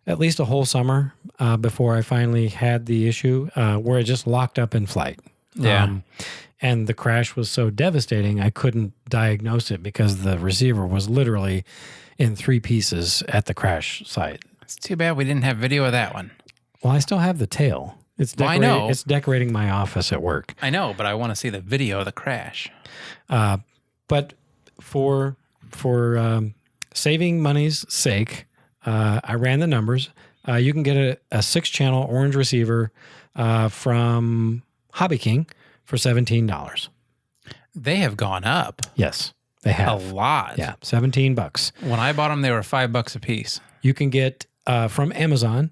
at least a whole summer before I finally had the issue where it just locked up in flight. Yeah. And the crash was so devastating, I couldn't diagnose it because the receiver was literally in 3 pieces at the crash site. It's too bad we didn't have video of that one. Well, I still have the tail. I know. It's decorating my office at work. I know, but I want to see the video of the crash. But for saving money's sake, I ran the numbers. You can get a 6-channel orange receiver from Hobby King for $17. They have gone up Yes, they a have. lot. Yeah, $17. When I bought them, they were $5 a piece. You can get from Amazon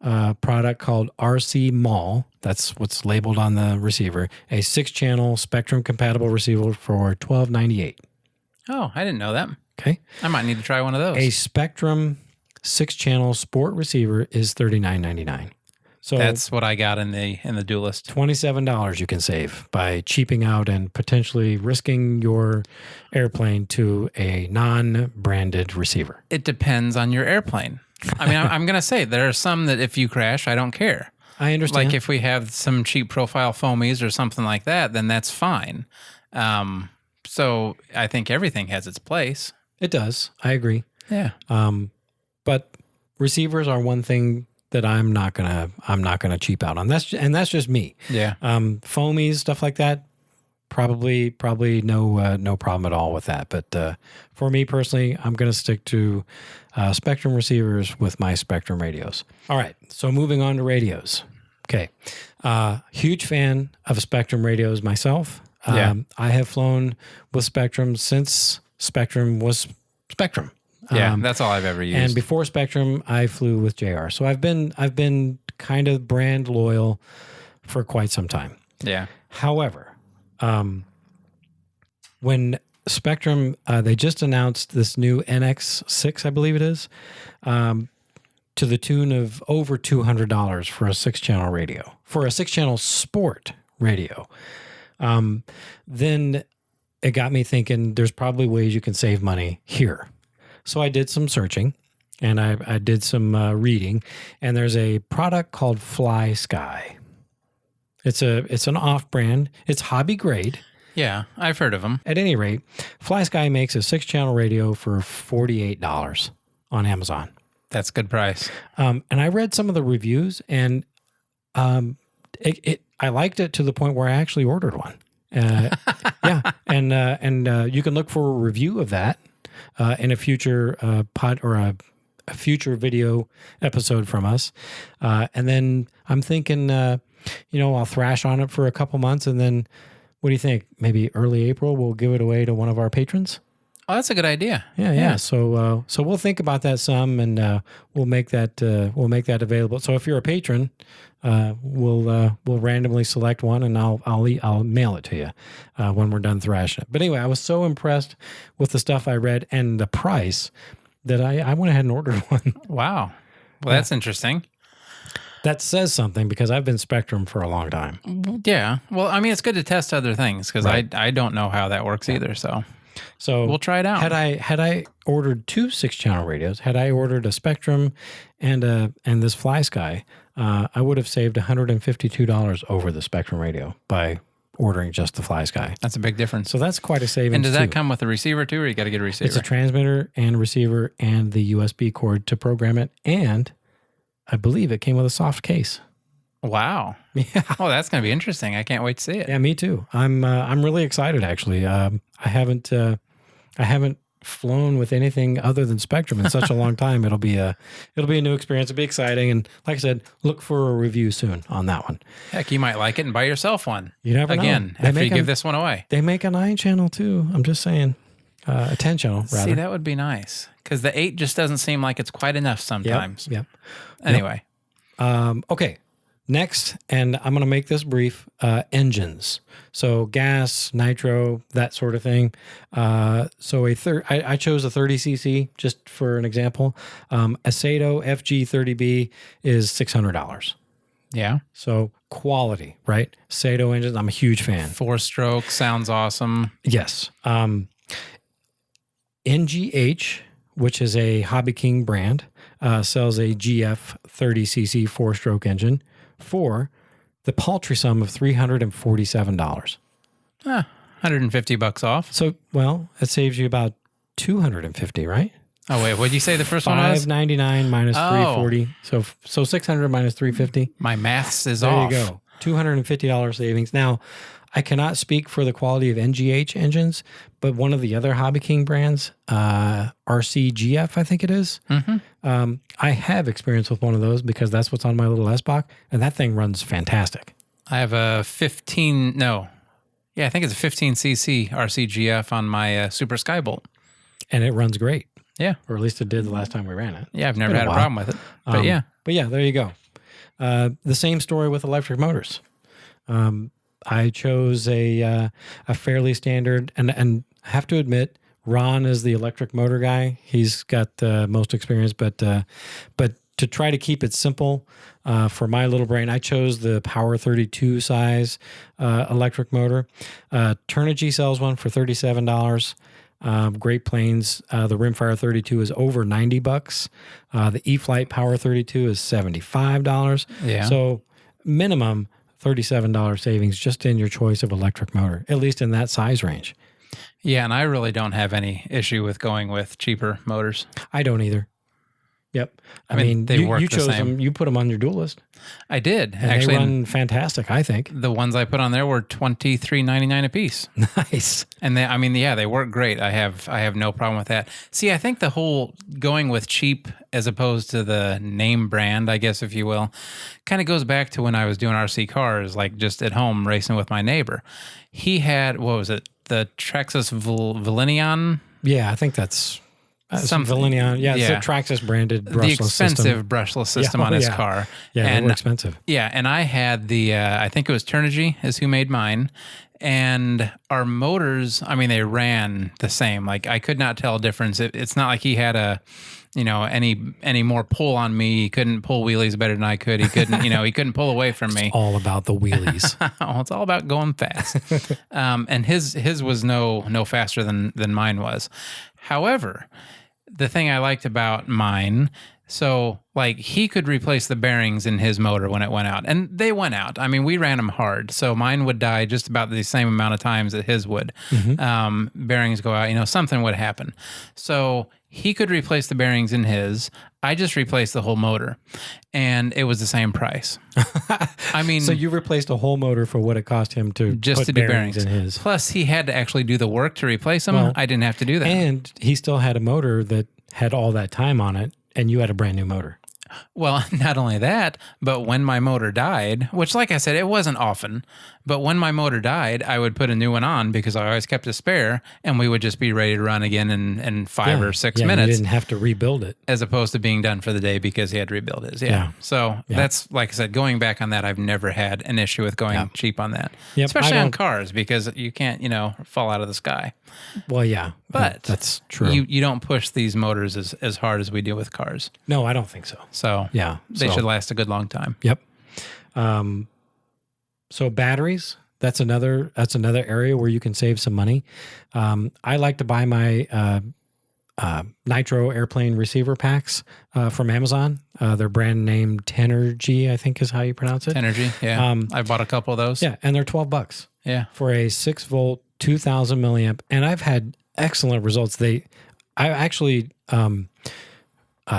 a product called RC Mall. That's what's labeled on the receiver. A 6-channel Spectrum compatible receiver for $12.98. Oh, I didn't know that. Okay. I might need to try one of those. A Spectrum 6-channel sport receiver is $39.99. So That's what I got in the Duelist. $27 you can save by cheaping out and potentially risking your airplane to a non-branded receiver. It depends on your airplane. I mean, I'm going to say there are some that if you crash, I don't care. I understand. Like if we have some cheap profile foamies or something like that, then that's fine. So I think everything has its place. It does. I agree. Yeah. But receivers are one thing that I'm not gonna cheap out on. That's just me. Yeah. Foamies, stuff like that, probably no problem at all with that. But for me personally, I'm gonna stick to Spectrum receivers with my Spectrum radios. All right. So moving on to radios. Okay. Huge fan of Spectrum radios myself. Yeah. I have flown with Spectrum since Spectrum was Spectrum. Yeah, that's all I've ever used. And before Spectrum, I flew with JR. So I've been kind of brand loyal for quite some time. yeah. However, when Spectrum, they just announced this new NX6, I believe it is, to the tune of over $200 for a 6-channel radio, for a 6-channel sport radio. Then it got me thinking there's probably ways you can save money here. So I did some searching and I did some reading, and there's a product called Fly Sky. It's an off-brand. It's hobby grade. Yeah, I've heard of them. At any rate, Fly Sky makes a 6-channel radio for $48 on Amazon. That's a good price. And I read some of the reviews, and I liked it to the point where I actually ordered one. Yeah, and you can look for a review of that in a future a future video episode from us. And then I'm thinking, I'll thrash on it for a couple months, and then what do you think? Maybe early April we'll give it away to one of our patrons. Oh, that's a good idea. Yeah. So we'll think about that some, and we'll make that available. So if you're a patron, we'll randomly select one, and I'll mail it to you when we're done thrashing it. But anyway, I was so impressed with the stuff I read and the price that I went ahead and ordered one. Wow. Well, that's interesting. That says something because I've been Spectrum for a long time. Yeah. Well, I mean, it's good to test other things because Right. I don't know how that works either. So So We'll try it out. Had I ordered 2 6-channel radios, had I ordered a Spectrum and this FlySky, I would have saved $152 over the Spectrum radio by ordering just the FlySky. That's a big difference. So that's quite a savings. And does that too. come with a receiver too, or you got to get a receiver? It's a transmitter and receiver and the USB cord to program it, and I believe it came with a soft case. Wow. Yeah. Oh, that's going to be interesting. I can't wait to see it. Yeah, me too. I'm really excited actually. I haven't flown with anything other than Spectrum in such a long time. It'll be a new experience. It'll be exciting, and like I said, look for a review soon on that one. Heck, you might like it and buy yourself one. You never know. Again, after you give this one away. They make a 9-channel too. I'm just saying, a 10-channel rather. See, that would be nice because the 8 just doesn't seem like it's quite enough sometimes. Yep. Anyway. Okay. Next, and I'm going to make this brief, engines. So gas, nitro, that sort of thing. So I chose a 30cc just for an example. Aceto FG30B is $600. Yeah. So quality, right? Aceto engines, I'm a huge fan. 4-stroke sounds awesome. Yes. NGH, which is a Hobby King brand, sells a GF 30cc 4-stroke engine for the paltry sum of $347. $150 off. So, well, it saves you about $250, right? Oh, wait, what did you say the first one was? $599 minus Oh. $340. So $600 minus $350. My maths is There off. you go. $250 savings. Now, I cannot speak for the quality of NGH engines, but one of the other Hobby King brands, RCGF, I think it is. Mm-hmm. I have experience with one of those because that's what's on my little S-Box, and that thing runs fantastic. I have a I think it's a 15cc RCGF on my Super Skybolt. And it runs great, Yeah. or at least it did the last time we ran it. Yeah, I've never been a had a while. problem with it. But yeah. But yeah, there you go. The same story with electric motors. I chose a fairly standard, and I have to admit, Ron is the electric motor guy. He's got the most experience, but to try to keep it simple for my little brain, I chose the Power 32 size electric motor. Turnigy sells one for $37. Great Plains, the Rimfire 32 is over $90. The E-Flight Power 32 is $75. Yeah. So minimum $37 savings just in your choice of electric motor, at least in that size range. Yeah, and I really don't have any issue with going with cheaper motors. I don't either. Yep. I mean, they work you the chose same. them. You put them on your dual list. I did. And Actually, they run fantastic, I think. the ones I put on there were $23.99 a piece. Nice. And they work great. I have no problem with that. See, I think the whole going with cheap as opposed to the name brand, I guess, if you will, kind of goes back to when I was doing RC cars, like just at home racing with my neighbor. He had, what was it? The Traxxas Valenion? Yeah, I think that's Something. Valenion. Yeah, Yeah. it's a Traxxas branded brushless The expensive system. brushless system Yeah, on his yeah. car. Yeah, they and were expensive. Yeah, and I had the, I think it was Turnigy is who made mine. And our motors, I mean, they ran the same. Like I could not tell a difference. It's not like he had any more pull on me. He couldn't pull wheelies better than I could. He couldn't, he couldn't pull away from me. All about the wheelies. Oh, it's all about going fast. And his was no faster than mine was. However, the thing I liked about mine, so like he could replace the bearings in his motor when it went out, and they went out. I mean, we ran them hard, so mine would die just about the same amount of times that his would. Bearings go out, something would happen. So he could replace the bearings in his. I just replaced the whole motor, and it was the same price. I mean, So you replaced a whole motor for what it cost him to just put to do bearings bearings in his. Plus, he had to actually do the work to replace them. Well, I didn't have to do that. And he still had a motor that had all that time on it, and you had a brand new motor. Well, not only that, but when my motor died, which like I said, it wasn't often, but when my motor died, I would put a new one on because I always kept a spare, and we would just be ready to run again in 5 or 6 You minutes, didn't have to rebuild it. as opposed to being done for the day because he had to rebuild his. Yeah. So that's, like I said, going back on that, I've never had an issue with going cheap on that, Yep, especially I on don't- cars because you can't, fall out of the sky. Well, yeah, But that's true. You don't push these motors as hard as we do with cars. No, I don't think so. So Yeah, they so- should last a good long time. Yep. So batteries, That's another area where you can save some money. I like to buy my Nitro airplane receiver packs from Amazon. Their brand name Tenergy, I think is how you pronounce it. Energy. Yeah. I bought a couple of those. Yeah, and they're $12 Yeah. for a 6-volt, 2,000 milliamp, and I've had excellent results. I actually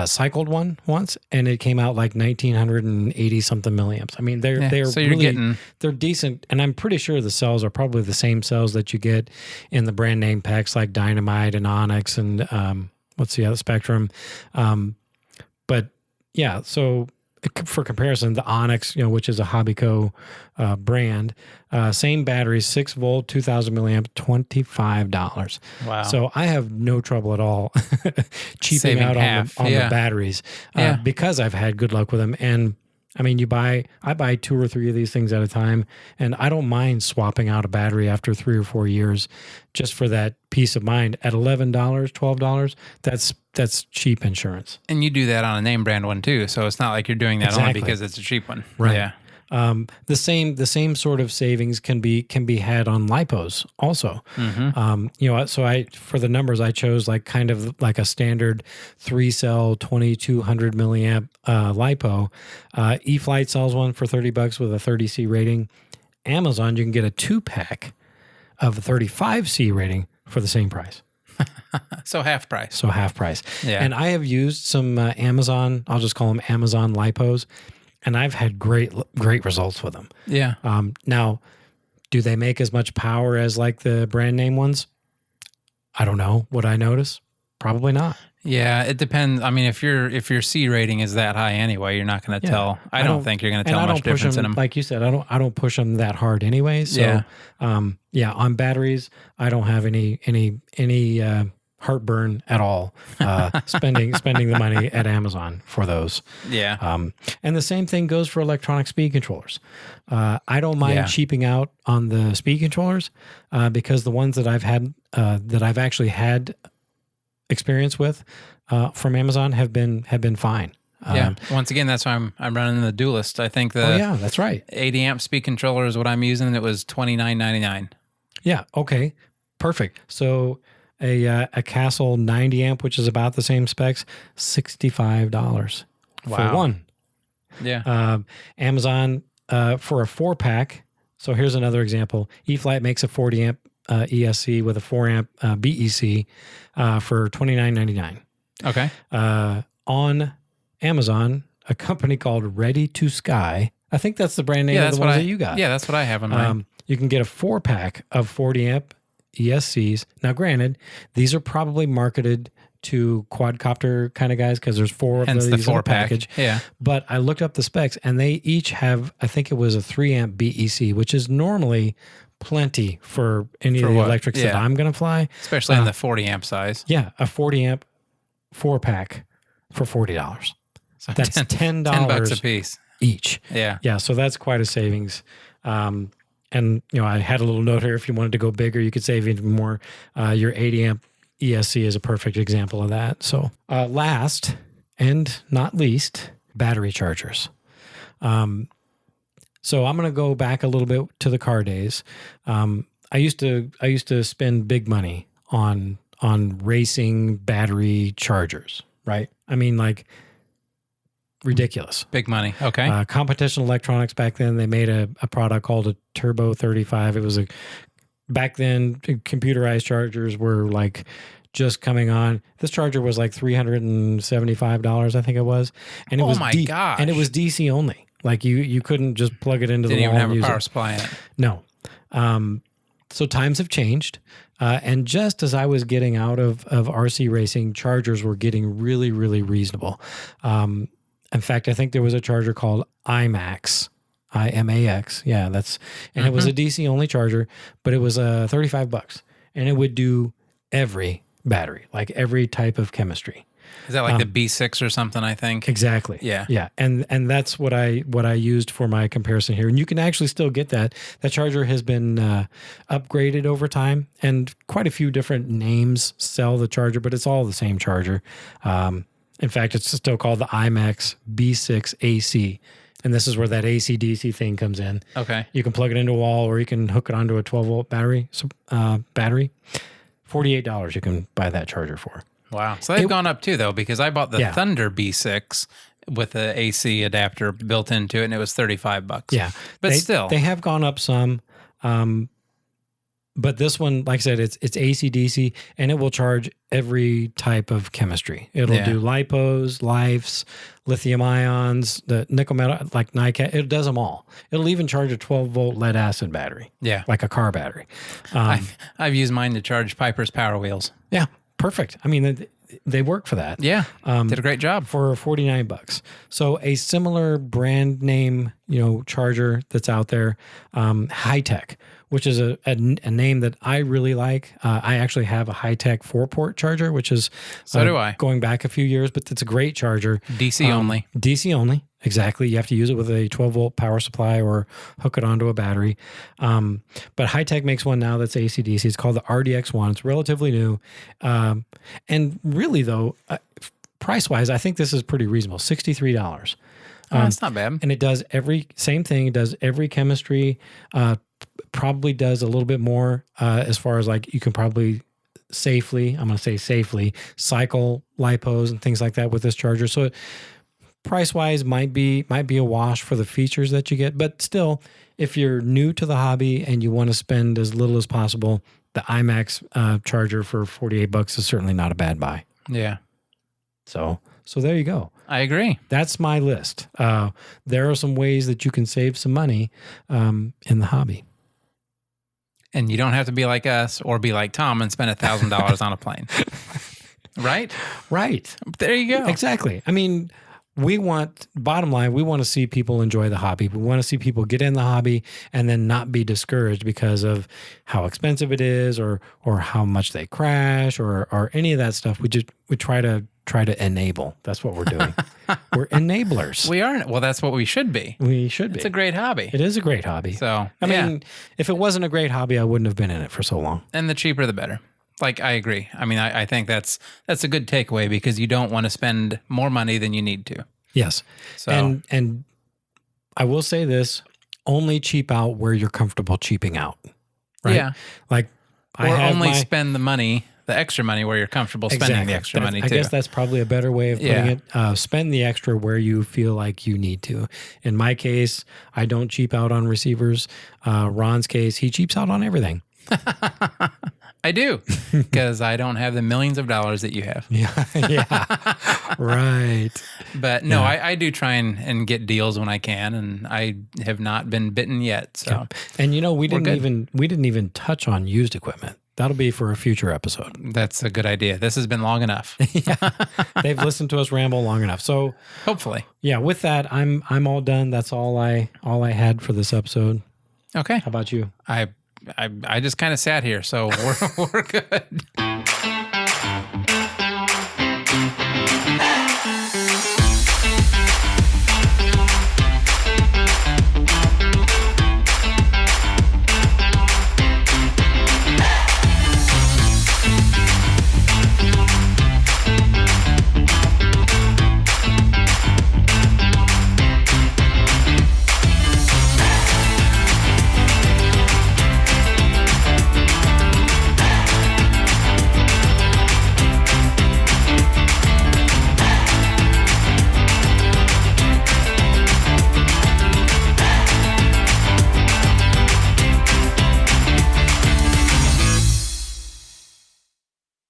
cycled one once, and it came out like 1,980 something milliamps. I mean, they're so you're really getting- they're decent, and I'm pretty sure the cells are probably the same cells that you get in the brand name packs like Dynamite and Onyx and what's the other Spectrum. But yeah, so for comparison, the Onyx, which is a Hobbyco brand, same battery, 6-volt, 2,000 milliamp, $25. Wow. So I have no trouble at all cheaping Saving out half. on the Yeah. batteries Yeah. because I've had good luck with them. And I mean, I buy 2 or 3 of these things at a time, and I don't mind swapping out a battery after 3 or 4 years just for that peace of mind. At $11, $12, that's cheap insurance. And you do that on a name brand one too. So it's not like you're doing that only Exactly. because it's a cheap one. Right. Yeah. The same sort of savings can be had on lipos also. So for the numbers I chose like kind of like a standard 3-cell 2,200 milliamp lipo. eFlight sells one for $30 with a 30C rating. Amazon, you can get a 2-pack of a 35C rating for the same price. So half price. So half price. Yeah. And I have used some Amazon, I'll just call them Amazon lipos, and I've had great results with them. Yeah. Now, do they make as much power as like the brand name ones? I don't know. Would I notice? Probably not. Yeah, it depends. I mean, if your C rating is that high anyway, you're not going to tell. I don't think you're going to tell much difference in them. Like you said, I don't push them that hard anyway. So, on batteries, I don't have any heartburn at all spending the money at Amazon for those. Yeah. And the same thing goes for electronic speed controllers. I don't mind cheaping out on the speed controllers because the ones that I've had that I've actually had experience with from Amazon have been fine. Yeah. Once again, that's why I'm running the Duelist. I think the that's right. 80 amp speed controller is what I'm using, and it was $29.99. Yeah. Okay. Perfect. So a Castle 90 amp, which is about the same specs, $65 for one. Yeah. Amazon for a 4-pack. So here's another example. eFlight makes a 40 amp ESC with a 4 amp BEC for $29.99. Okay. On Amazon, a company called Ready to Sky. I think that's the brand name of the ones that you got. Yeah, that's what I have in mine. You can get a 4-pack of 40 amp ESCs. Now, granted, these are probably marketed to quadcopter kind of guys because there's 4 of Hence these the in the 4-pack. package. Yeah. But I looked up the specs, and they each have, I think it was a 3 amp BEC, which is normally plenty for any of the electrics that I'm going to fly. Especially in the 40 amp size. Yeah, a 40 amp 4-pack for $40. So That's $10 $10 a piece. each. Yeah. Yeah, so that's quite a savings. And I had a little note here. If you wanted to go bigger, you could save even more. Your 80 amp ESC is a perfect example of that. So last and not least, battery chargers. So I'm going to go back a little bit to the car days. I used to spend big money on racing battery chargers, right? I mean, like ridiculous. Big money. Okay. Competition Electronics back then, they made a product called a Turbo 35. It was back then computerized chargers were like just coming on. This charger was like $375, I think it was. And it was gosh. And it was DC only. Like you couldn't just plug it into the wall. Didn't even have and a use power it. supply in it. No. So times have changed. And just as I was getting out of RC racing, chargers were getting really, really reasonable. In fact, I think there was a charger called IMAX, IMAX. Yeah, and it was a DC only charger, but it was $35, and it would do every battery, like every type of chemistry. Is that like the B6 or something, I think? Exactly. Yeah. Yeah. And that's what I used for my comparison here. And you can actually still get that. That charger has been upgraded over time, and quite a few different names sell the charger, but it's all the same charger. In fact, it's still called the IMAX B6 AC. and this is where that AC DC thing comes in. Okay. You can plug it into a wall, or you can hook it onto a 12-volt battery. $48 you can buy that charger for. Wow. So they've gone up too, though, because I bought the Yeah. Thunder B6 with the AC adapter built into it, and it was $35. Yeah. But still. They have gone up some. But this one, like I said, it's AC DC, and it will charge every type of chemistry. It'll Yeah. do lipos, lifes, lithium ions, the nickel metal, like NiCad. It does them all. It'll even charge a 12-volt lead acid battery, Yeah. like a car battery. I've used mine to charge Piper's Power Wheels. Yeah, perfect. I mean, they work for that. Yeah. Did a great job. For $49. So a similar brand name, charger that's out there, High-Tech, which is a name that I really like. I actually have a High-Tech 4-port charger, which is So do I. going back a few years, but it's a great charger. DC only. DC only, exactly. You have to use it with a 12-volt power supply or hook it onto a battery. But High-Tech makes one now that's AC/DC. It's called the RDX1. It's relatively new. And really, though, price-wise, I think this is pretty reasonable, $63. That's not bad. And it does same thing. It does every chemistry, probably does a little bit more as far as like you can probably safely cycle lipos and things like that with this charger. So price wise might be a wash for the features that you get, but still, if you're new to the hobby and you want to spend as little as possible, the IMAX charger for $48 is certainly not a bad buy. Yeah. So there you go. I agree. That's my list. There are some ways that you can save some money in the hobby. And you don't have to be like us or be like Tom and spend $1,000 on a plane. Right? Right. There you go. Exactly. I mean, bottom line, we want to see people enjoy the hobby. We want to see people get in the hobby and then not be discouraged because of how expensive it is or how much they crash or any of that stuff. We try to enable. That's what we're doing. We're enablers. We are. Well, that's what we should be. We should be. It's a great hobby. It is a great hobby. So, I mean, if it wasn't a great hobby, I wouldn't have been in it for so long. And the cheaper, the better. Like, I agree. I mean, I think that's a good takeaway because you don't want to spend more money than you need to. Yes. So, And I will say this, only cheap out where you're comfortable cheaping out. Right? Yeah. Like, or only spend the extra money where you're comfortable spending the extra money too. I guess that's probably a better way of putting it. Spend the extra where you feel like you need to. In my case, I don't cheap out on receivers. Ron's case, he cheaps out on everything. I do, because I don't have the millions of dollars that you have. Yeah. Right. But no, I do try and get deals when I can, and I have not been bitten yet. So, yeah. And we didn't even touch on used equipment. That'll be for a future episode. That's a good idea. This has been long enough. Yeah. They've listened to us ramble long enough. So hopefully. Yeah, with that, I'm all done. That's all I had for this episode. Okay. How about you? I just kind of sat here, so we're good.